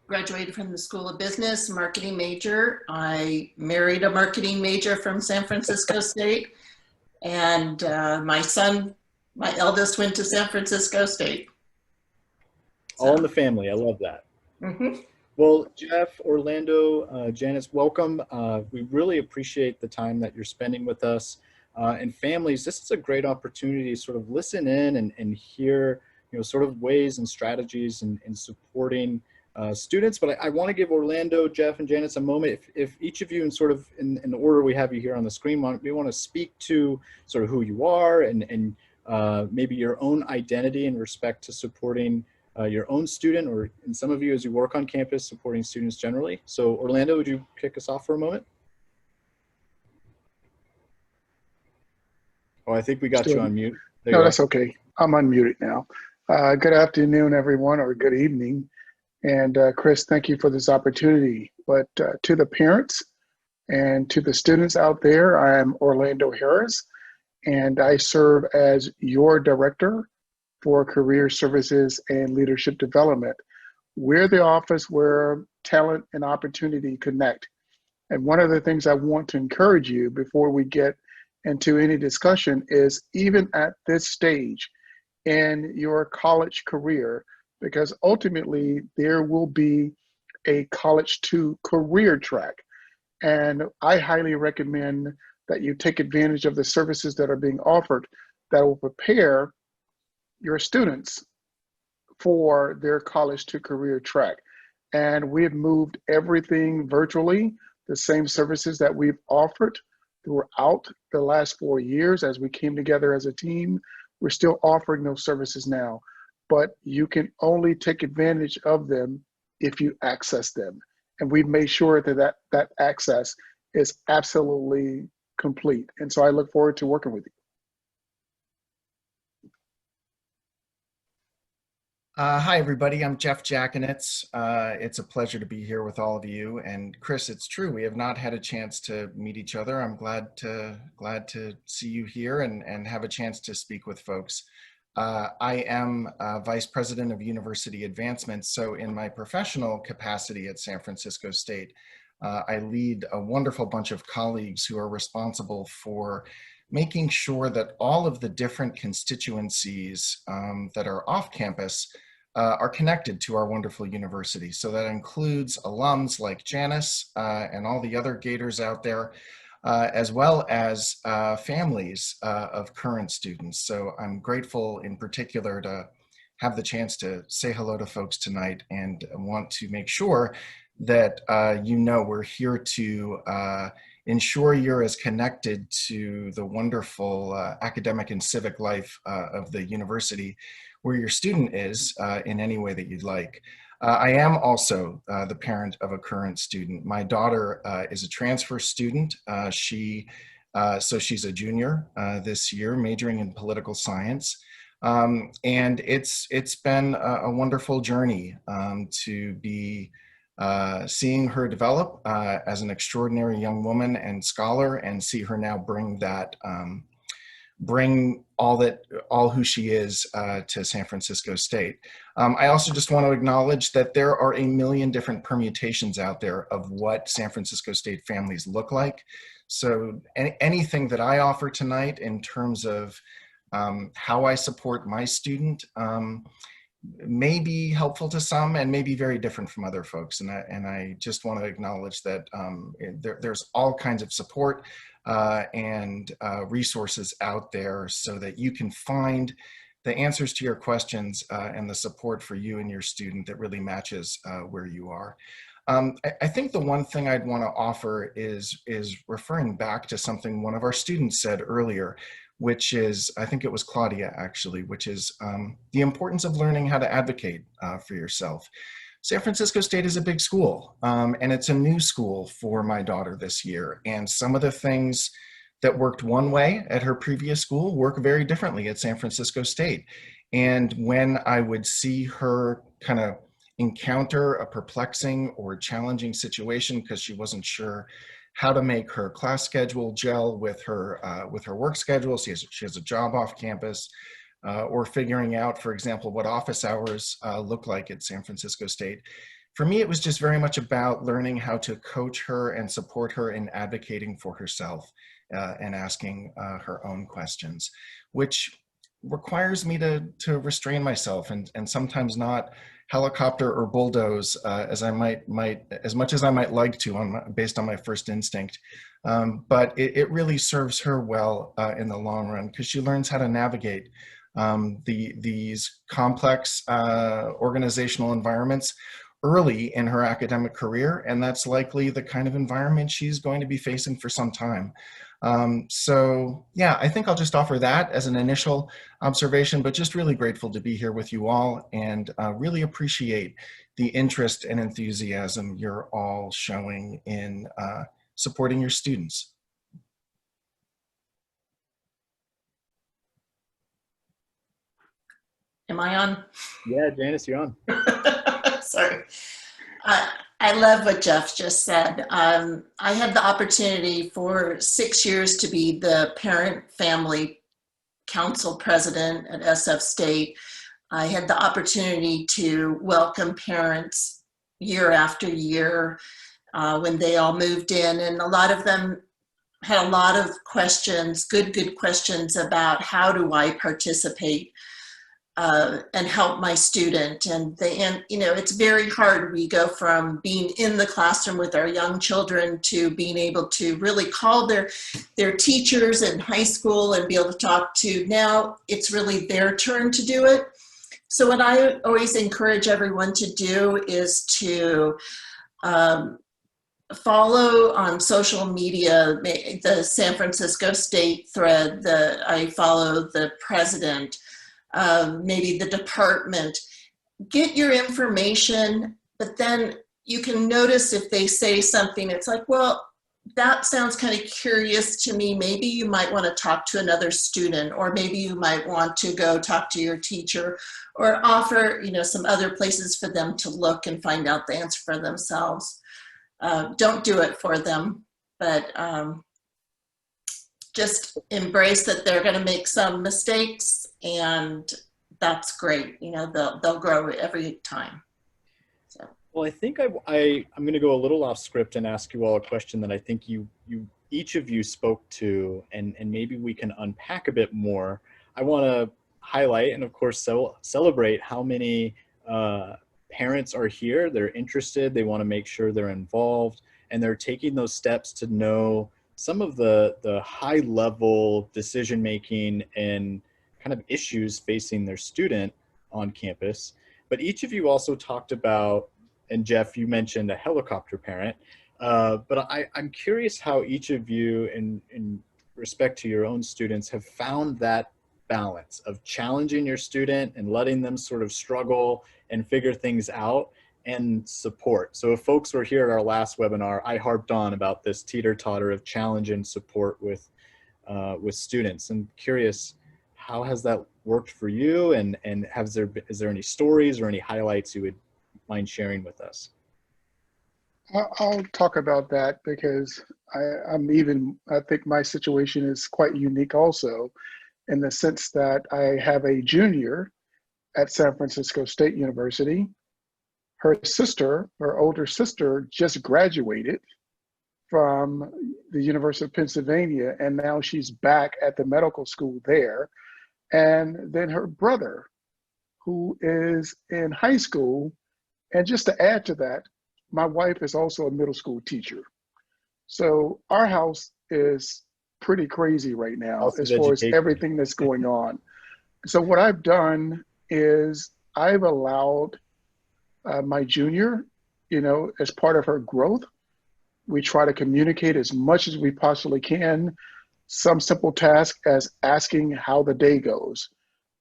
graduated from the School of Business, marketing major. I married a marketing major from San Francisco State. And my son, my eldest, went to San Francisco State. So. All in the family, I love that. Mm-hmm. Well, Jeff, Orlando, Janice, welcome. We really appreciate the time that you're spending with us. And families, this is a great opportunity to sort of listen in and hear, sort of ways and strategies in supporting students. But I want to give Orlando, Jeff, and Janice a moment. If each of you, in the order we have you here on the screen, we want to speak to sort of who you are and maybe your own identity in respect to supporting your own student, or in some of you as you work on campus, supporting students generally. So Orlando, would you kick us off for a moment? Oh, I think we got you on mute. No, that's okay. I'm unmuted now. Good afternoon, everyone, or good evening. And Chris, thank you for this opportunity. But to the parents and to the students out there, I'm Orlando Harris, and I serve as your director for Career Services and Leadership Development. We're the office where talent and opportunity connect. And one of the things I want to encourage you before we get into any discussion is, even at this stage in your college career, because ultimately there will be a college to career track. And I highly recommend that you take advantage of the services that are being offered that will prepare your students for their college to career track. And we've moved everything virtually, the same services that we've offered throughout the last 4 years as we came together as a team. We're still offering those services now, but you can only take advantage of them if you access them. And we've made sure that that access is absolutely complete. And so I look forward to working with you. Hi, everybody. I'm Jeff Jackenitz. It's a pleasure to be here with all of you. And Chris, it's true, we have not had a chance to meet each other. I'm glad to see you here and have a chance to speak with folks. I am Vice President of University Advancement. So in my professional capacity at San Francisco State, I lead a wonderful bunch of colleagues who are responsible for making sure that all of the different constituencies that are off campus are connected to our wonderful university. So that includes alums like Janice and all the other Gators out there, as well as families of current students. So I'm grateful in particular to have the chance to say hello to folks tonight, and want to make sure that we're here to ensure you're as connected to the wonderful academic and civic life of the university where your student is in any way that you'd like. I am also the parent of a current student. My daughter is a transfer student. So she's a junior this year, majoring in political science. And it's been a wonderful journey to be seeing her develop as an extraordinary young woman and scholar, and see her now bring bring all who she is to San Francisco State. I also just want to acknowledge that there are a million different permutations out there of what San Francisco State families look like. So anything that I offer tonight in terms of how I support my student may be helpful to some and may be very different from other folks. And I just want to acknowledge that there's all kinds of support and resources out there so that you can find the answers to your questions and the support for you and your student that really matches where you are. I think the one thing I'd want to offer is referring back to something one of our students said earlier, which is, I think it was Claudia actually, which is the importance of learning how to advocate for yourself. San Francisco State is a big school, and it's a new school for my daughter this year. And some of the things that worked one way at her previous school work very differently at San Francisco State. And when I would see her kind of encounter a perplexing or challenging situation because she wasn't sure how to make her class schedule gel with her work schedule, she has a job off campus, or figuring out, for example, what office hours look like at San Francisco State. For me, it was just very much about learning how to coach her and support her in advocating for herself and asking her own questions, which requires me to restrain myself and sometimes not helicopter or bulldoze as much as I might like to based on my first instinct. But it really serves her well in the long run because she learns how to navigate these complex organizational environments early in her academic career, and that's likely the kind of environment she's going to be facing for some time. So yeah, I think I'll just offer that as an initial observation, but just really grateful to be here with you all and really appreciate the interest and enthusiasm you're all showing in supporting your students. Am I on? Yeah, Janice, you're on. Sorry. I love what Jeff just said. I had the opportunity for 6 years to be the parent family council president at SF State. I had the opportunity to welcome parents year after year when they all moved in, and a lot of them had a lot of questions, good questions about how do I participate and help my student. And you know, it's very hard. We go from being in the classroom with our young children to being able to really call their teachers in high school and be able to talk to, now it's really their turn to do it. So what I always encourage everyone to do is to follow on social media, the San Francisco State thread, I follow the president, maybe the department. Get your information, but then you can notice if they say something, it's like, well, that sounds kind of curious to me. Maybe you might want to talk to another student, or maybe you might want to go talk to your teacher, or offer, you know, some other places for them to look and find out the answer for themselves. Don't do it for them, but just embrace that they're going to make some mistakes, and that's great. You know, they'll grow every time. So. Well, I think I'm going to go a little off script and ask you all a question that I think each of you spoke to, and maybe we can unpack a bit more. I want to highlight and of course celebrate how many parents are here. They're interested, they want to make sure they're involved, and they're taking those steps to know some of the high level decision making and kind of issues facing their student on campus. But each of you also talked about, and Jeff, you mentioned a helicopter parent, but I'm curious how each of you in respect to your own students have found that balance of challenging your student and letting them sort of struggle and figure things out, and support. So if folks were here at our last webinar, I harped on about this teeter-totter of challenge and support with students. I'm curious, how has that worked for you, and is there any stories or any highlights you would mind sharing with us? I'll talk about that because I think my situation is quite unique also. in the sense that I have a junior at San Francisco State University. Her sister, her older sister, just graduated from the University of Pennsylvania, and now she's back at the medical school there. And then her brother, who is in high school. And just to add to that, my wife is also a middle school teacher. So our house is pretty crazy right now House of as far as education. everything that's going on. So what I've done is I've allowed my junior, as part of her growth, we try to communicate as much as we possibly can. Some simple task as asking how the day goes.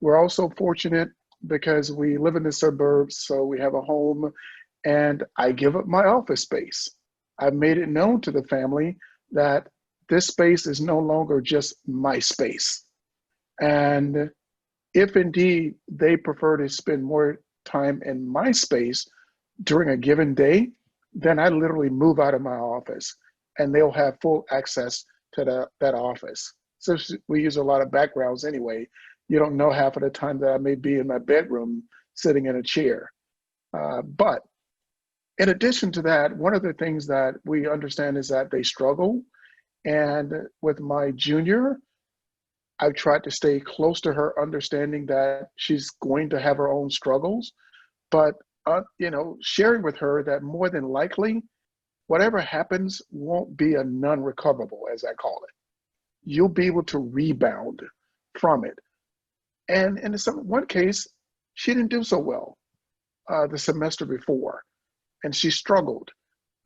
We're also fortunate because we live in the suburbs, so we have a home, and I give up my office space. I've made it known to the family that this space is no longer just my space. And if indeed they prefer to spend more time in my space during a given day, then I literally move out of my office and they'll have full access to that office. So we use a lot of backgrounds anyway. You don't know half of the time that I may be in my bedroom sitting in a chair. But in addition to that, one of the things that we understand is that they struggle. And with my junior, I've tried to stay close to her, understanding that she's going to have her own struggles, but sharing with her that more than likely, whatever happens won't be a non-recoverable, as I call it. You'll be able to rebound from it. And in one case, she didn't do so well the semester before, and she struggled,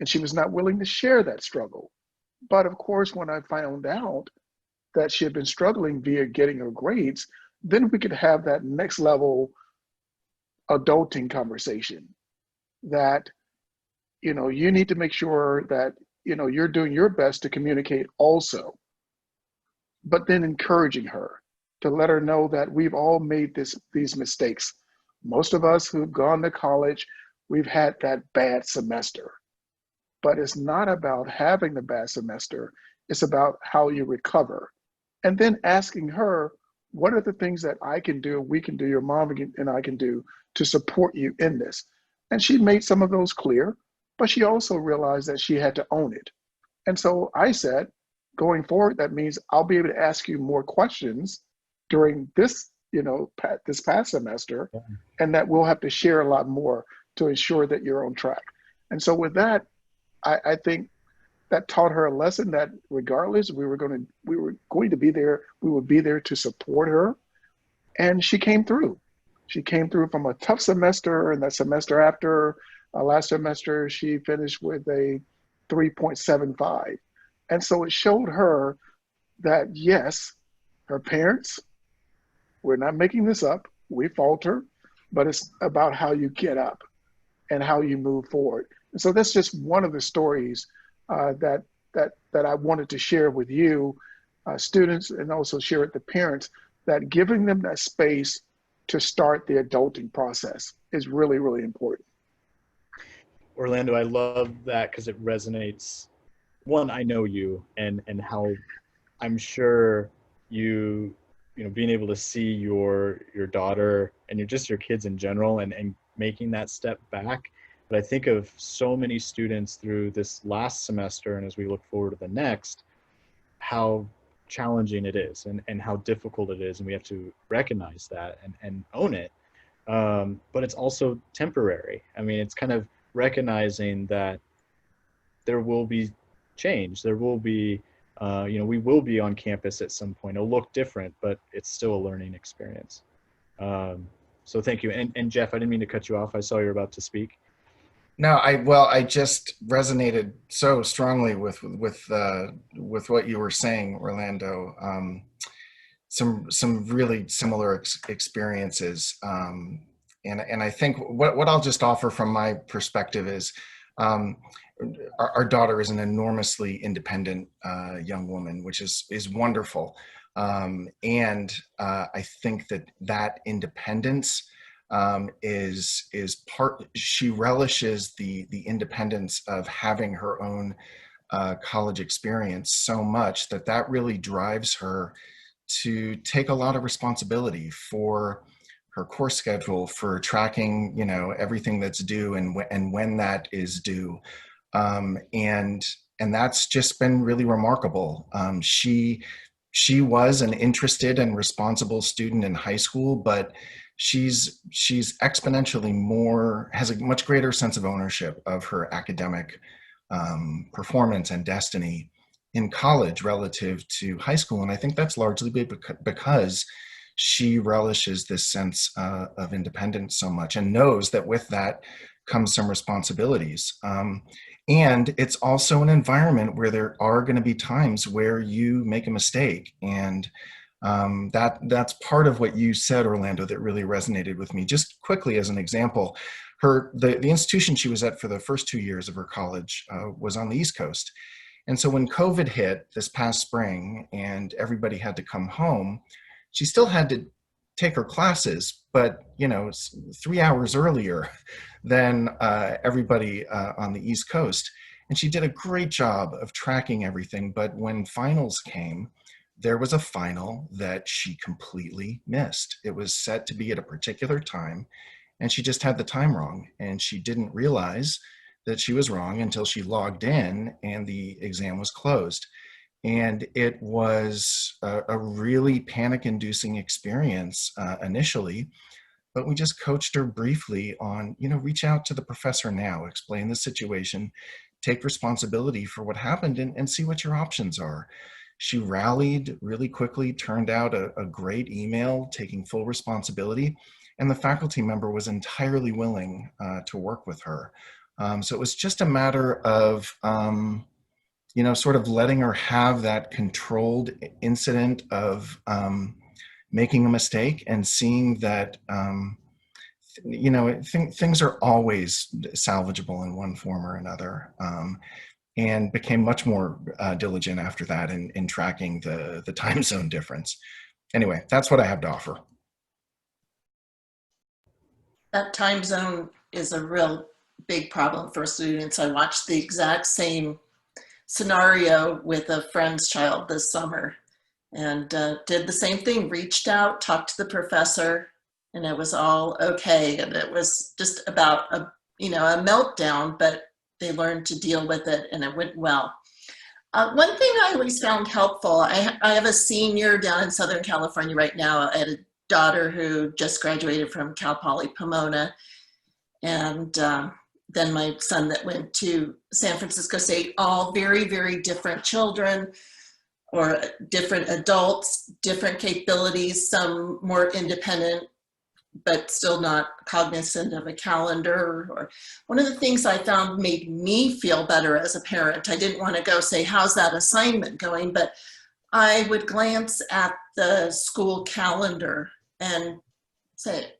and she was not willing to share that struggle. But of course, when I found out that she had been struggling via getting her grades, then we could have that next level adulting conversation that, you need to make sure that, you're doing your best to communicate also, but then encouraging her to let her know that we've all made these mistakes. Most of us who've gone to college, we've had that bad semester, but it's not about having the bad semester. It's about how you recover. And then asking her, what are the things that I can do, we can do, your mom and I can do to support you in this? And she made some of those clear, but she also realized that she had to own it. And so I said, going forward, that means I'll be able to ask you more questions during this, this past semester, and that we'll have to share a lot more to ensure that you're on track. And so with that, I think that taught her a lesson that regardless, we were going to be there, we would be there to support her. And she came through. She came through from a tough semester, and that semester after, last semester, she finished with a 3.75. And so it showed her that yes, her parents, we're not making this up, we falter, but it's about how you get up and how you move forward. And so that's just one of the stories that I wanted to share with you, students, and also share with the parents, that giving them that space to start the adulting process is really, really important. Orlando, I love that because it resonates. One, I know you and how I'm sure you being able to see your daughter and your kids in general and making that step back. But I think of so many students through this last semester, and as we look forward to the next, how challenging it is and how difficult it is, and we have to recognize that and own it. But it's also temporary. I mean, it's kind of recognizing that there will be change. There will be, we will be on campus at some point. It'll look different, but it's still a learning experience. So thank you. And Jeff, I didn't mean to cut you off. I saw you were about to speak. No, I just resonated so strongly with what you were saying, Orlando. Some really similar experiences, and I think what I'll just offer from my perspective is, our daughter is an enormously independent young woman, which is wonderful, and I think that independence is part. She relishes the independence of having her own college experience so much that really drives her to take a lot of responsibility for her course schedule, for tracking, you know, everything that's due and when that is due. And that's just been really remarkable. She was an interested and responsible student in high school, but she's exponentially more, has a much greater sense of ownership of her academic performance and destiny in college relative to high school. And I think that's largely because she relishes this sense of independence so much and knows that with that comes some responsibilities. And it's also an environment where there are going to be times where you make a mistake. And that's part of what you said, Orlando, that really resonated with me. Just quickly as an example, the institution she was at for the first 2 years of her college was on the East Coast. And so when COVID hit this past spring and everybody had to come home, she still had to take her classes, but 3 hours earlier than everybody on the East Coast. And she did a great job of tracking everything. But when finals came, there was a final that she completely missed. It was set to be at a particular time, and she just had the time wrong. And she didn't realize that she was wrong until she logged in and the exam was closed. And it was a really panic-inducing experience initially, but we just coached her briefly on, reach out to the professor now, explain the situation, take responsibility for what happened, and see what your options are. She rallied really quickly, turned out a great email taking full responsibility, and the faculty member was entirely willing to work with her. So it was just a matter of sort of letting her have that controlled incident of making a mistake and seeing that, things are always salvageable in one form or another, and became much more diligent after that in tracking the time zone difference. Anyway, that's what I have to offer. That time zone is a real big problem for students. I watched the exact same scenario with a friend's child this summer and did the same thing, reached out, talked to the professor, and it was all okay. And it was just about a meltdown, but they learned to deal with it and it went well. One thing I always found helpful, I have a senior down in Southern California right now. I had a daughter who just graduated from Cal Poly Pomona, and then my son that went to San Francisco State, all very, very different children or different adults, different capabilities, some more independent, but still not cognizant of a calendar. Or one of the things I found made me feel better as a parent, I didn't want to go say, how's that assignment going? But I would glance at the school calendar and say,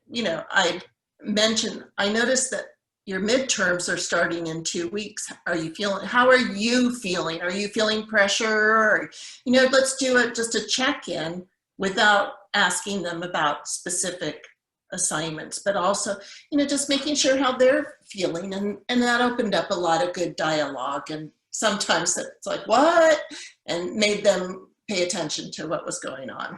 I noticed that your midterms are starting in 2 weeks. How are you feeling? Are you feeling pressure? Or, let's do just a check-in without asking them about specific assignments, but also, just making sure how they're feeling. And that opened up a lot of good dialogue. And sometimes it's like, what? And made them pay attention to what was going on.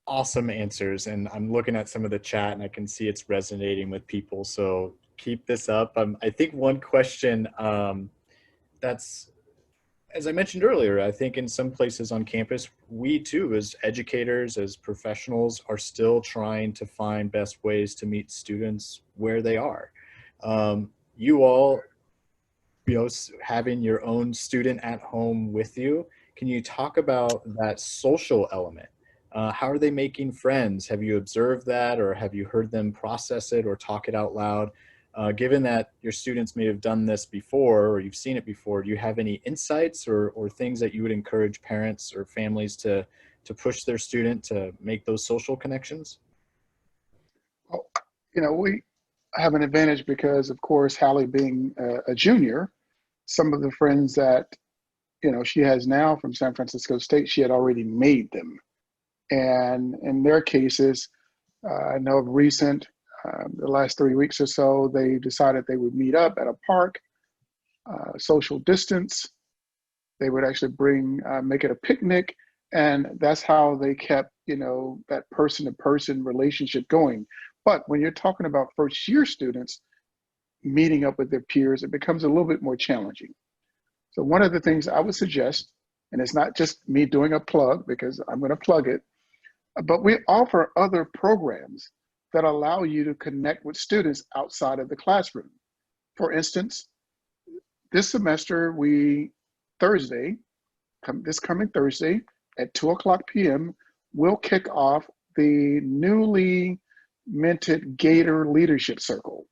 Awesome answers. And I'm looking at some of the chat and I can see it's resonating with people. So keep this up. I think one question that's, as I mentioned earlier, I think in some places on campus, we too, as educators, as professionals, are still trying to find best ways to meet students where they are. You all, having your own student at home with you, can you talk about that social element? How are they making friends? Have you observed that, or have you heard them process it or talk it out loud? Given that your students may have done this before or you've seen it before, do you have any insights or things that you would encourage parents or families to push their student to make those social connections? Well, we have an advantage because, of course, Hallie being a junior, some of the friends that, she has now from San Francisco State, she had already made them. And in their cases, I know of recent, the last 3 weeks or so, they decided they would meet up at a park, social distance. They would actually make it a picnic, and that's how they kept, that person-to-person relationship going. But when you're talking about first-year students meeting up with their peers, it becomes a little bit more challenging. So one of the things I would suggest, and it's not just me doing a plug because I'm going to plug it, but we offer other programs that allow you to connect with students outside of the classroom. For instance, this semester, this coming Thursday at 2:00 p.m., we'll kick off the newly minted Gator Leadership Circle.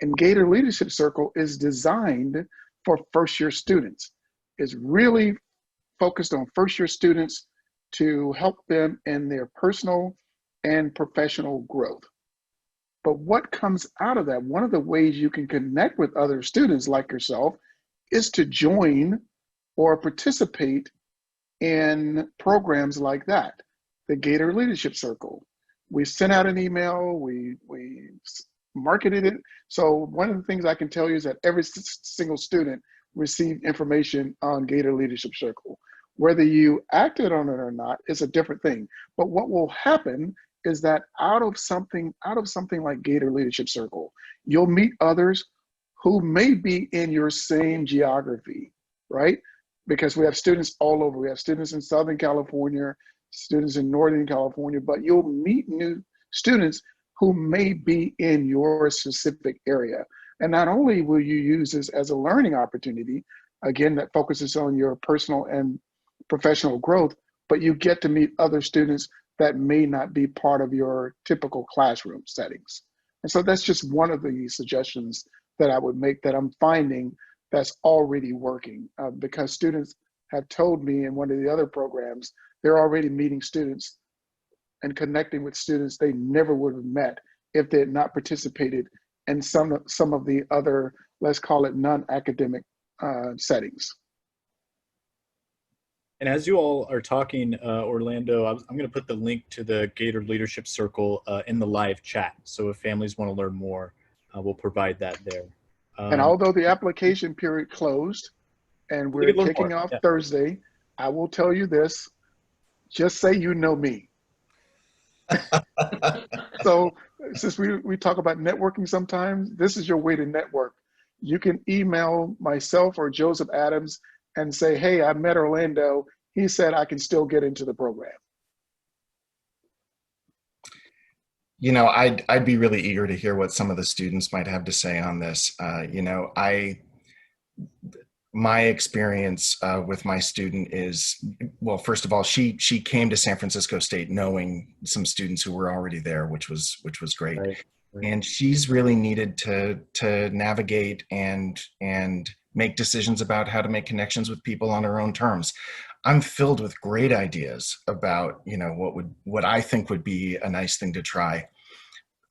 And Gator Leadership Circle is designed for first-year students. It's really focused on first-year students to help them in their personal and professional growth. But what comes out of that, one of the ways you can connect with other students like yourself is to join or participate in programs like that, the Gator Leadership Circle. We sent out an email, we marketed it. So one of the things I can tell you is that every single student received information on Gator Leadership Circle. Whether you acted on it or not is a different thing. But what will happen is that out of something like Gator Leadership Circle, you'll meet others who may be in your same geography, right? Because we have students all over. We have students in Southern California, students in Northern California, but you'll meet new students who may be in your specific area. And not only will you use this as a learning opportunity, again, that focuses on your personal and professional growth, but you get to meet other students that may not be part of your typical classroom settings. And so that's just one of the suggestions that I would make that I'm finding that's already working, because students have told me in one of the other programs, they're already meeting students and connecting with students they never would have met if they had not participated in some of the other, let's call it non-academic settings. And as you all are talking, Orlando, I'm going to put the link to the Gator Leadership Circle in the live chat. So if families want to learn more, we'll provide that there. And although the application period closed and we're kicking off Thursday, I will tell you this, just say you know me. So since we talk about networking sometimes, this is your way to network. You can email myself or Joseph Adams and say, hey, I met Orlando. He said I can still get into the program. I'd be really eager to hear what some of the students might have to say on this. My experience with my student is, well, first of all, she came to San Francisco State knowing some students who were already there, which was great. Right. And she's really needed to navigate and make decisions about how to make connections with people on her own terms. I'm filled with great ideas about, what I think would be a nice thing to try.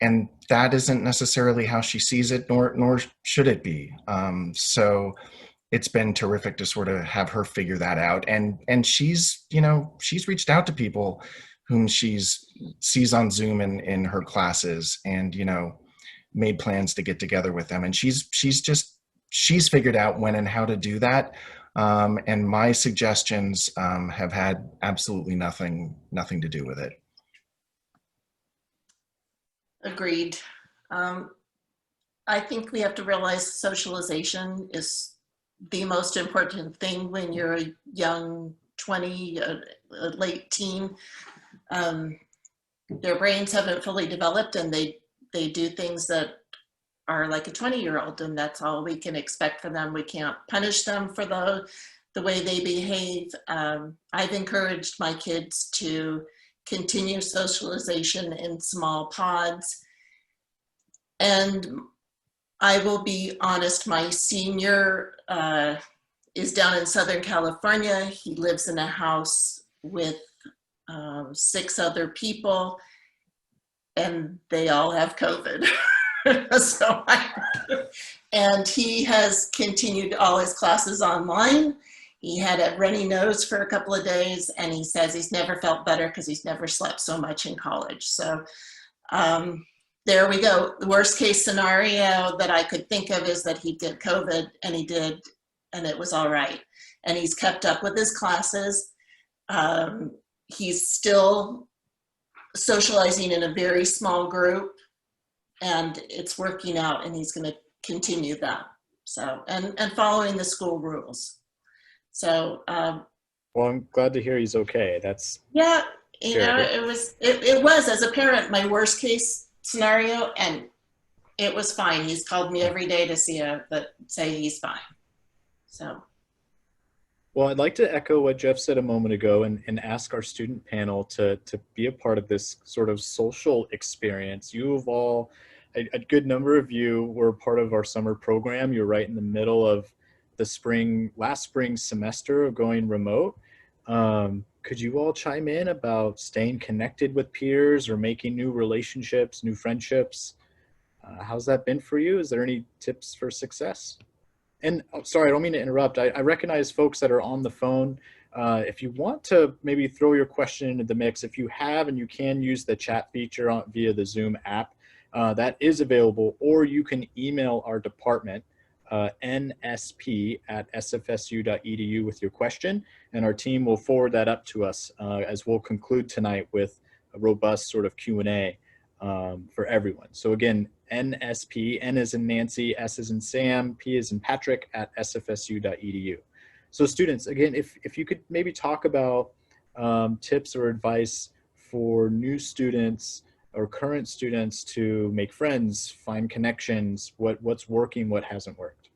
And that isn't necessarily how she sees it, nor should it be. So it's been terrific to sort of have her figure that out. And she's reached out to people whom she sees on Zoom in her classes and, made plans to get together with them. And she's figured out when and how to do that. And my suggestions have had absolutely nothing to do with it. Agreed. I think we have to realize socialization is the most important thing when you're a young 20, a late teen. Their brains haven't fully developed and they do things that are like a 20-year-old, and that's all we can expect from them. We can't punish them for the way they behave. I've encouraged my kids to continue socialization in small pods. And I will be honest, my senior is down in Southern California. He lives in a house with 6 other people, and they all have COVID. And he has continued all his classes online. He had a runny nose for a couple of days, and he says he's never felt better because he's never slept so much in college. So there we go. The worst case scenario that I could think of is that he did COVID, and he did, and it was all right. and he's kept up with his classes. He's still socializing in a very small group, and it's working out, and he's going to continue that. So, and following the school rules. So, well, I'm glad to hear he's okay. That's yeah, you good. know, it was as a parent my worst case scenario, and it was fine. He's called me every day to say he's fine. So. Well, I'd like to echo what Jeff said a moment ago and ask our student panel to be a part of this sort of social experience. You have all, a good number of you were part of our summer program. You're right in the middle of the last spring semester of going remote. Could you all chime in about staying connected with peers or making new relationships, new friendships? How's that been for you? Is there any tips for success? And sorry, I don't mean to interrupt. I recognize folks that are on the phone. If you want to maybe throw your question into the mix, if you have and you can use the chat feature via the Zoom app, that is available, or you can email our department, nsp@sfsu.edu with your question, and our team will forward that up to us as we'll conclude tonight with a robust sort of Q&A for everyone. So again, NSP, N as in Nancy, S as in Sam, P as in Patrick @sfsu.edu. So students, again, if you could maybe talk about tips or advice for new students or current students to make friends, find connections, what's working, what hasn't worked.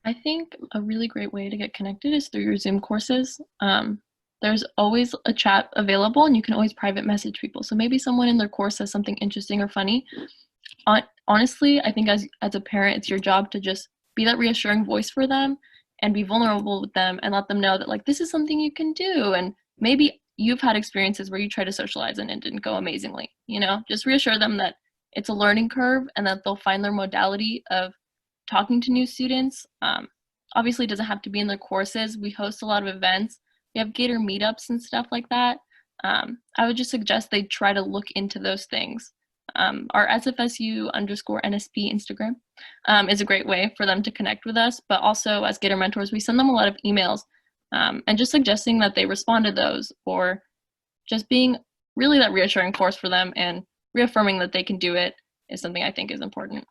I think a really great way to get connected is through your Zoom courses. There's always a chat available, and you can always private message people. So maybe someone in their course says something interesting or funny. Honestly, I think as a parent, it's your job to just be that reassuring voice for them and be vulnerable with them and let them know that, like, this is something you can do. And maybe you've had experiences where you try to socialize and it didn't go amazingly. You know, just reassure them that it's a learning curve and that they'll find their modality of talking to new students. Obviously, it doesn't have to be in their courses. We host a lot of events. We have Gator meetups and stuff like that. I would just suggest they try to look into those things. Our SFSU_NSP Instagram is a great way for them to connect with us, but also as Gator mentors, we send them a lot of emails and just suggesting that they respond to those, or just being really that reassuring force for them and reaffirming that they can do it is something I think is important.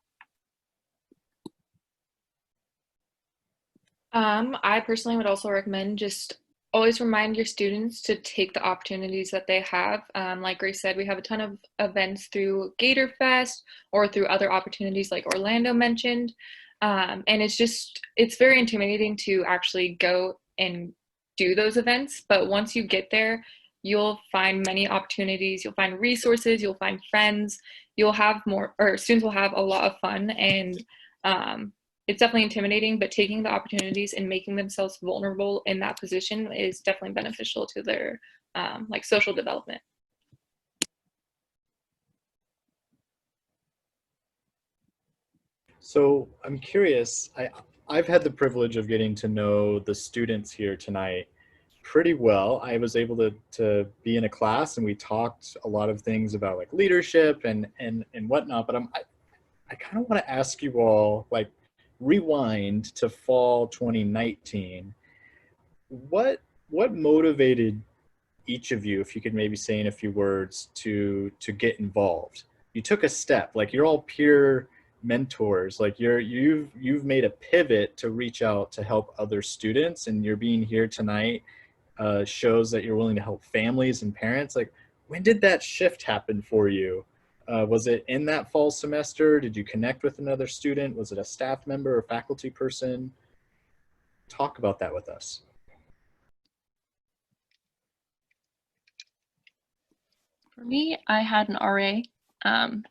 I personally would also recommend just always remind your students to take the opportunities that they have. Like Grace said, we have a ton of events through Gator Fest or through other opportunities like Orlando mentioned. And it's very intimidating to actually go and do those events. But once you get there, you'll find many opportunities, you'll find resources, you'll find friends, you'll have more, or students will have a lot of fun. And it's definitely intimidating, but taking the opportunities and making themselves vulnerable in that position is definitely beneficial to their like social development. So I'm curious, I've had the privilege of getting to know the students here tonight pretty well. I was able to be in a class and we talked a lot of things about like leadership and whatnot, but I kind of want to ask you all, like, rewind to fall 2019. What motivated each of you, if you could maybe say in a few words, to get involved? You took a step, like you're all peer mentors, like you've made a pivot to reach out to help other students, and you're being here tonight shows that you're willing to help families and parents. Like, when did that shift happen for you? Was it in that fall semester? Did you connect with another student? Was it a staff member or faculty person? Talk about that with us. For me, I had an RA.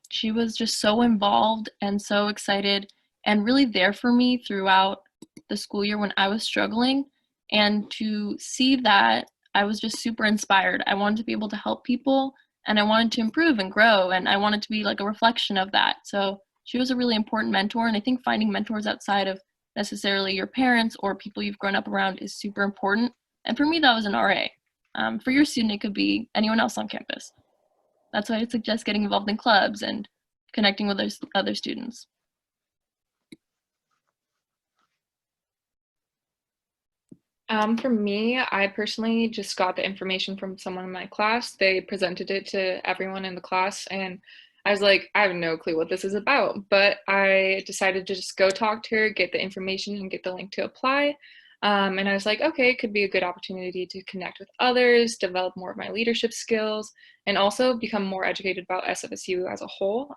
She was just so involved and so excited and really there for me throughout the school year when I was struggling. And to see that, I was just super inspired. I wanted to be able to help people, and I wanted to improve and grow, and I wanted to be like a reflection of that. So she was a really important mentor, and I think finding mentors outside of necessarily your parents or people you've grown up around is super important. And for me, that was an RA. For your student, it could be anyone else on campus. That's why I suggest getting involved in clubs and connecting with other students. For me, I personally just got the information from someone in my class. They presented it to everyone in the class, and I was like, I have no clue what this is about. But I decided to just go talk to her, get the information, and get the link to apply. And I was like, okay, it could be a good opportunity to connect with others, develop more of my leadership skills, and also become more educated about SFSU as a whole.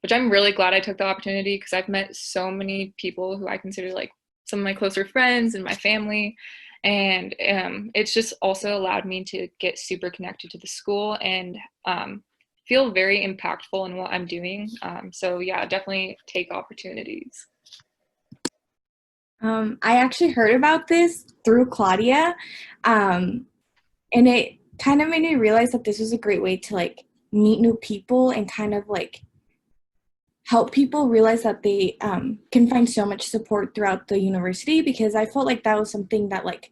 Which I'm really glad I took the opportunity because I've met so many people who I consider like some of my closer friends and my family. And it's just also allowed me to get super connected to the school and feel very impactful in what I'm doing. So yeah, definitely take opportunities. I actually heard about this through Claudia, and it kind of made me realize that this was a great way to like meet new people and kind of like help people realize that they can find so much support throughout the university, because I felt like that was something that like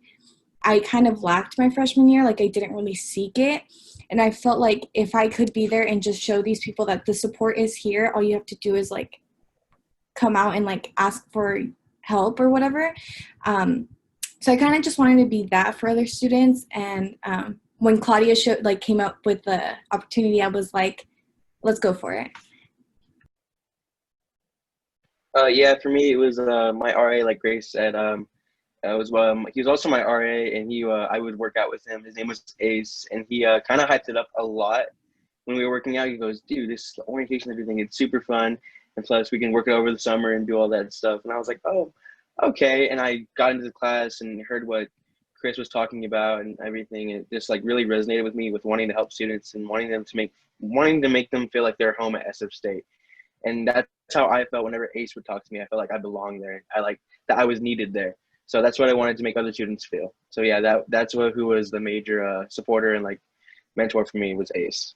I kind of lacked my freshman year. Like I didn't really seek it. And I felt like if I could be there and just show these people that the support is here, all you have to do is like come out and like ask for help or whatever. So I kind of just wanted to be that for other students. And when Claudia came up with the opportunity, I was like, let's go for it. Yeah, for me, it was my RA, like Grace said. He was also my RA, and I would work out with him. His name was Ace, and he kind of hyped it up a lot when we were working out. He goes, dude, this orientation and everything, it's super fun, and plus we can work it over the summer and do all that stuff. And I was like, oh, okay. And I got into the class and heard what Chris was talking about and everything. And it just like really resonated with me with wanting to help students and wanting to make them feel like they're home at SF State. And that's how I felt whenever Ace would talk to me. I felt like I belonged there. I like that I was needed there. So that's what I wanted to make other students feel. So yeah, that's who was the major supporter and like mentor for me was Ace.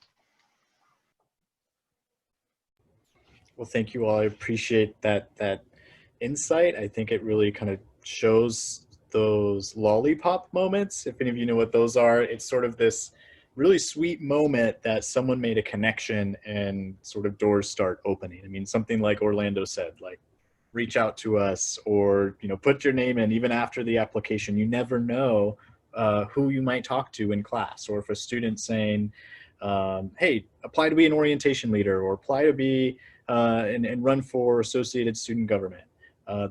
Well, thank you all. I appreciate that insight. I think it really kind of shows those lollipop moments. If any of you know what those are, it's sort of this really sweet moment that someone made a connection and sort of doors start opening. I mean, something like Orlando said, like reach out to us, or put your name in even after the application. You never know who you might talk to in class, or if a student saying, hey, apply to be an orientation leader, or apply to be and run for Associated Student Government.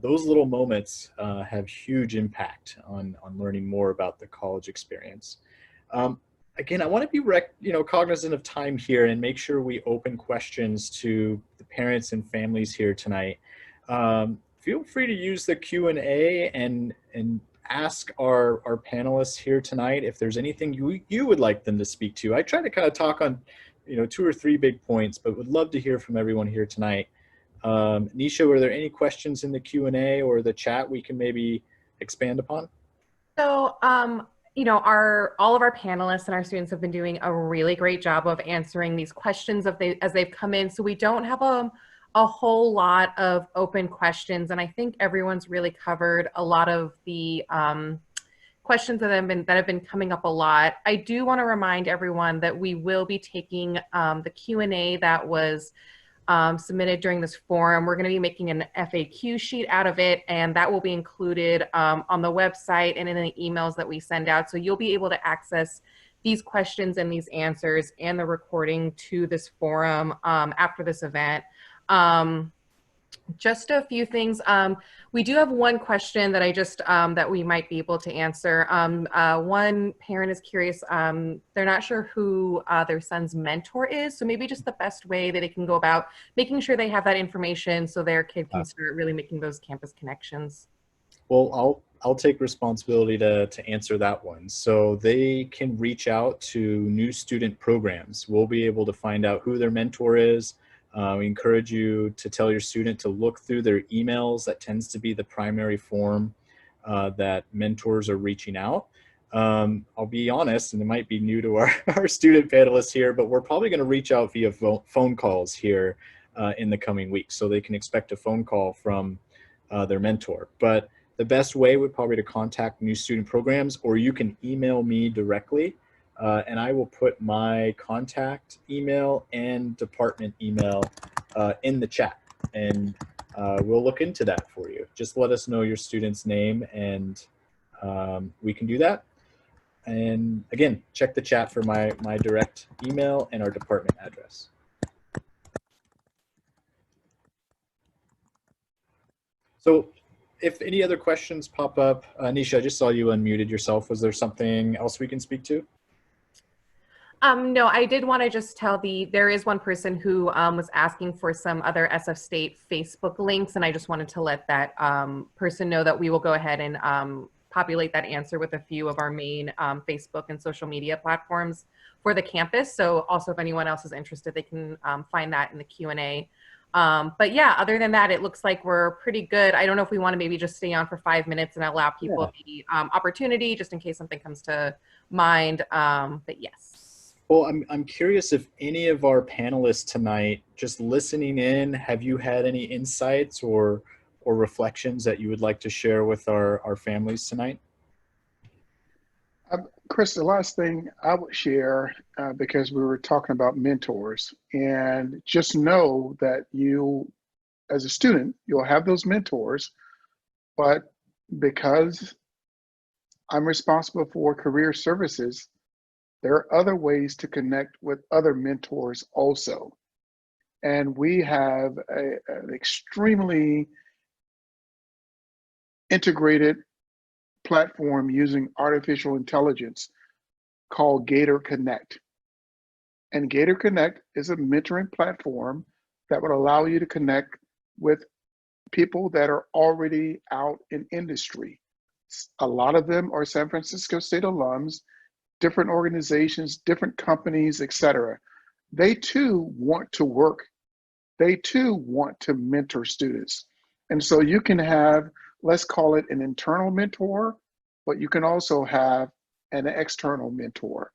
Those little moments have huge impact on learning more about the college experience. Again, I want to be cognizant of time here and make sure we open questions to the parents and families here tonight. Feel free to use the Q&A and ask our panelists here tonight if there's anything you would like them to speak to. I try to kind of talk on 2 or 3 big points, but would love to hear from everyone here tonight. Nisha, were there any questions in the Q&A or the chat we can maybe expand upon? So, all of our panelists and our students have been doing a really great job of answering these questions as they've come in. So we don't have a whole lot of open questions, and I think everyone's really covered a lot of the questions that have been coming up a lot. I do want to remind everyone that we will be taking the Q&A that was submitted during this forum. We're going to be making an FAQ sheet out of it, and that will be included on the website and in the emails that we send out. So you'll be able to access these questions and these answers and the recording to this forum after this event. Just a few things. We do have one question that that we might be able to answer. One parent is curious. They're not sure who their son's mentor is. So maybe just the best way that they can go about making sure they have that information so their kid can start really making those campus connections. Well, I'll take responsibility to answer that one. So they can reach out to new student programs. We'll be able to find out who their mentor is. We encourage you to tell your student to look through their emails. That tends to be the primary form that mentors are reaching out. I'll be honest, and it might be new to our student panelists here, but we're probably going to reach out via phone calls here in the coming weeks, so they can expect a phone call from their mentor. But the best way would probably to contact new student programs, or you can email me directly. And I will put my contact email and department email in the chat, and we'll look into that for you. Just let us know your student's name and we can do that. And again, check the chat for my direct email and our department address. So if any other questions pop up, Nisha, I just saw you unmuted yourself. Was there something else we can speak to? No, I did want to just tell there is one person who was asking for some other SF State Facebook links, and I just wanted to let that person know that we will go ahead and populate that answer with a few of our main Facebook and social media platforms for the campus. So also if anyone else is interested, they can find that in the Q&A. But yeah, other than that, it looks like we're pretty good. I don't know if we want to maybe just stay on for 5 minutes and allow people the opportunity just in case something comes to mind. But yes. Well, I'm curious if any of our panelists tonight, just listening in, have you had any insights or reflections that you would like to share with our families tonight? Chris, the last thing I would share, because we were talking about mentors, and just know that you, as a student, you'll have those mentors, but because I'm responsible for career services, there are other ways to connect with other mentors also. And we have an extremely integrated platform using artificial intelligence called Gator Connect. And Gator Connect is a mentoring platform that would allow you to connect with people that are already out in industry. A lot of them are San Francisco State alums, different organizations, different companies, etc. They too want to work. They too want to mentor students. And so you can have, let's call it an internal mentor, but you can also have an external mentor.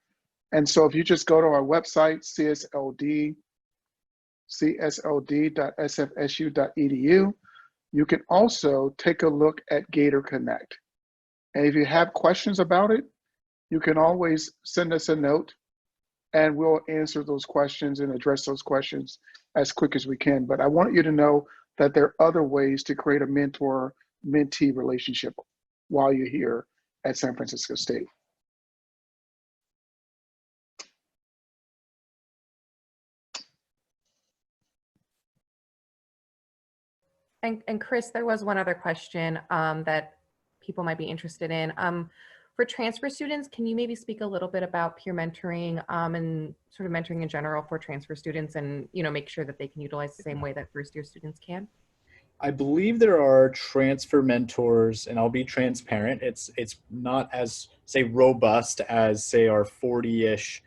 And so if you just go to our website, csld.sfsu.edu, you can also take a look at Gator Connect. And if you have questions about it, you can always send us a note and we'll answer those questions and address those questions as quick as we can. But I want you to know that there are other ways to create a mentor-mentee relationship while you're here at San Francisco State. And Chris, there was one other question that people might be interested in. For transfer students, can you maybe speak a little bit about peer mentoring and sort of mentoring in general for transfer students and, you know, make sure that they can utilize the same way that first year students can? I believe there are transfer mentors, and I'll be transparent. It's not as, say, robust as, say, our 40-ish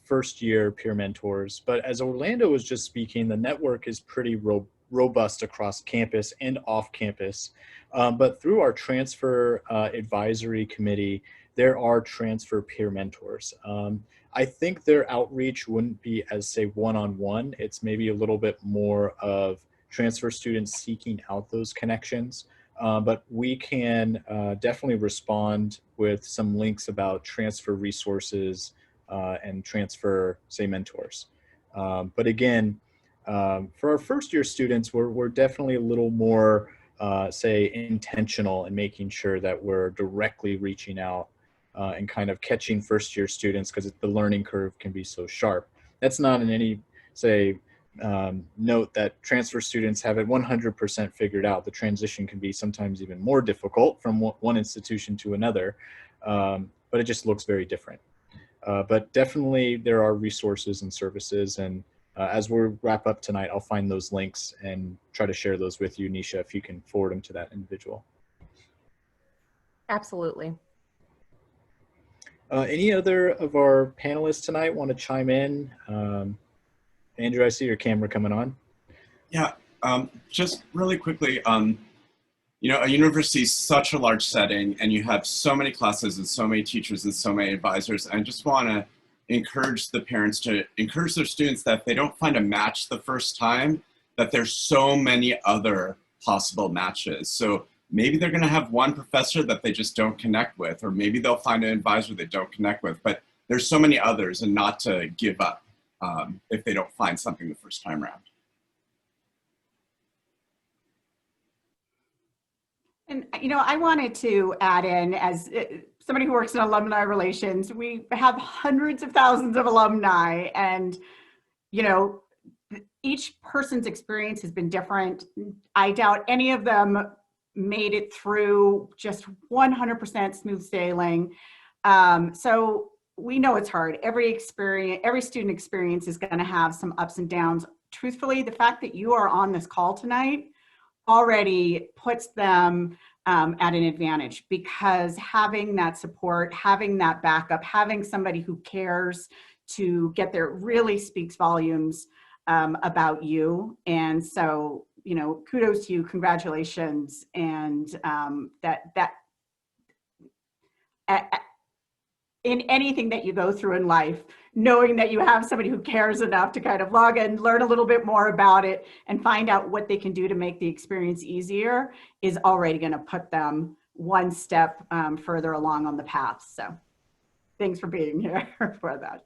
first year peer mentors. But as Orlando was just speaking, the network is pretty robust across campus and off campus. But through our transfer advisory committee, there are transfer peer mentors. I think their outreach wouldn't be as, say, one-on-one. It's maybe a little bit more of transfer students seeking out those connections. But we can definitely respond with some links about transfer resources and transfer, say, mentors. But again, for our first year students, we're definitely a little more, say, intentional in making sure that we're directly reaching out and kind of catching first year students because the learning curve can be so sharp. That's not in any, say, note that transfer students have it 100% figured out. The transition can be sometimes even more difficult from one institution to another, but it just looks very different. But definitely there are resources and services, and as we wrap up tonight, I'll find those links and try to share those with you, Nisha, if you can forward them to that individual. Absolutely. Any other of our panelists tonight want to chime in? Andrew, I see your camera coming on. Yeah, just really quickly, you know, a university is such a large setting and you have so many classes and so many teachers and so many advisors. I just want to encourage the parents to encourage their students that if they don't find a match the first time, that there's so many other possible matches. So maybe they're going to have one professor that they just don't connect with, or maybe they'll find an advisor they don't connect with, but there's so many others, and not to give up if they don't find something the first time around. And, you know, I wanted to add in, as somebody who works in alumni relations, we have hundreds of thousands of alumni, and, you know, each person's experience has been different. I doubt any of them made it through just 100% smooth sailing. So we know it's hard. Every student experience is going to have some ups and downs. Truthfully, the fact that you are on this call tonight already puts them at an advantage, because having that support, having that backup, having somebody who cares to get there really speaks volumes about you. And so, you know, kudos to you, congratulations. And in anything that you go through in life, knowing that you have somebody who cares enough to kind of log in, learn a little bit more about it, and find out what they can do to make the experience easier is already going to put them one step further along on the path. So thanks for being here for that.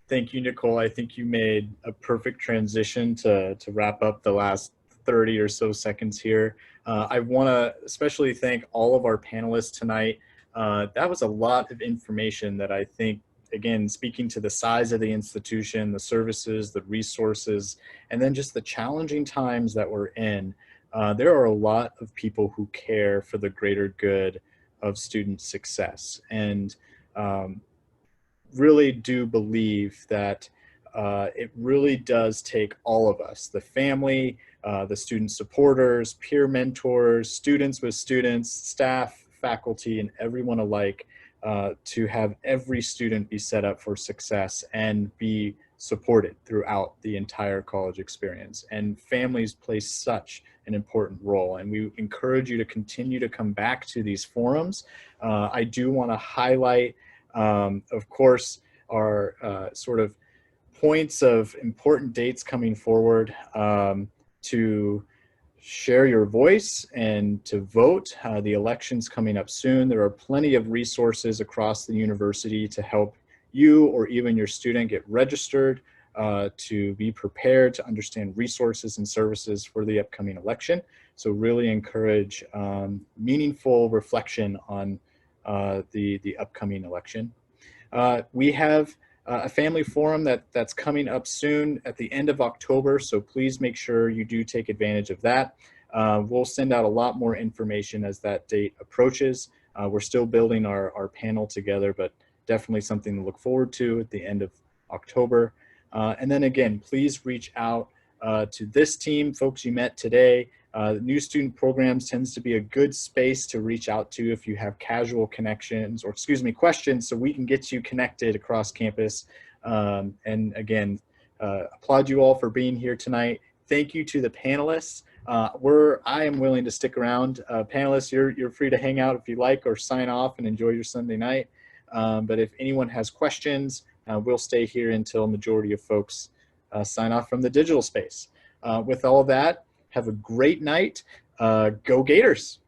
Thank you, Nicole. I think you made a perfect transition to wrap up the last 30 or so seconds here. I want to especially thank all of our panelists tonight. That was a lot of information that I think, again, speaking to the size of the institution, the services, the resources, and then just the challenging times that we're in, there are a lot of people who care for the greater good of student success. And really do believe that it really does take all of us, the family, the student supporters, peer mentors, students with students, staff, faculty, and everyone alike, to have every student be set up for success and be supported throughout the entire college experience. And families play such an important role, and we encourage you to continue to come back to these forums. I do want to highlight, of course, our sort of points of important dates coming forward to share your voice and to vote. The election's coming up soon. There are plenty of resources across the university to help you or even your student get registered, to be prepared, to understand resources and services for the upcoming election. So really encourage meaningful reflection on the upcoming election. We have a family forum that's coming up soon at the end of October, so please make sure you do take advantage of that. We'll send out a lot more information as that date approaches. We're still building our panel together, but definitely something to look forward to at the end of October. And then again, please reach out to this team, folks you met today. New student programs tends to be a good space to reach out to if you have casual connections, or excuse me, questions, so we can get you connected across campus. And again, applaud you all for being here tonight. Thank you to the panelists. I am willing to stick around. Panelists, you're free to hang out if you like, or sign off and enjoy your Sunday night. But if anyone has questions, we'll stay here until majority of folks sign off from the digital space. With all of that, have a great night. Go Gators.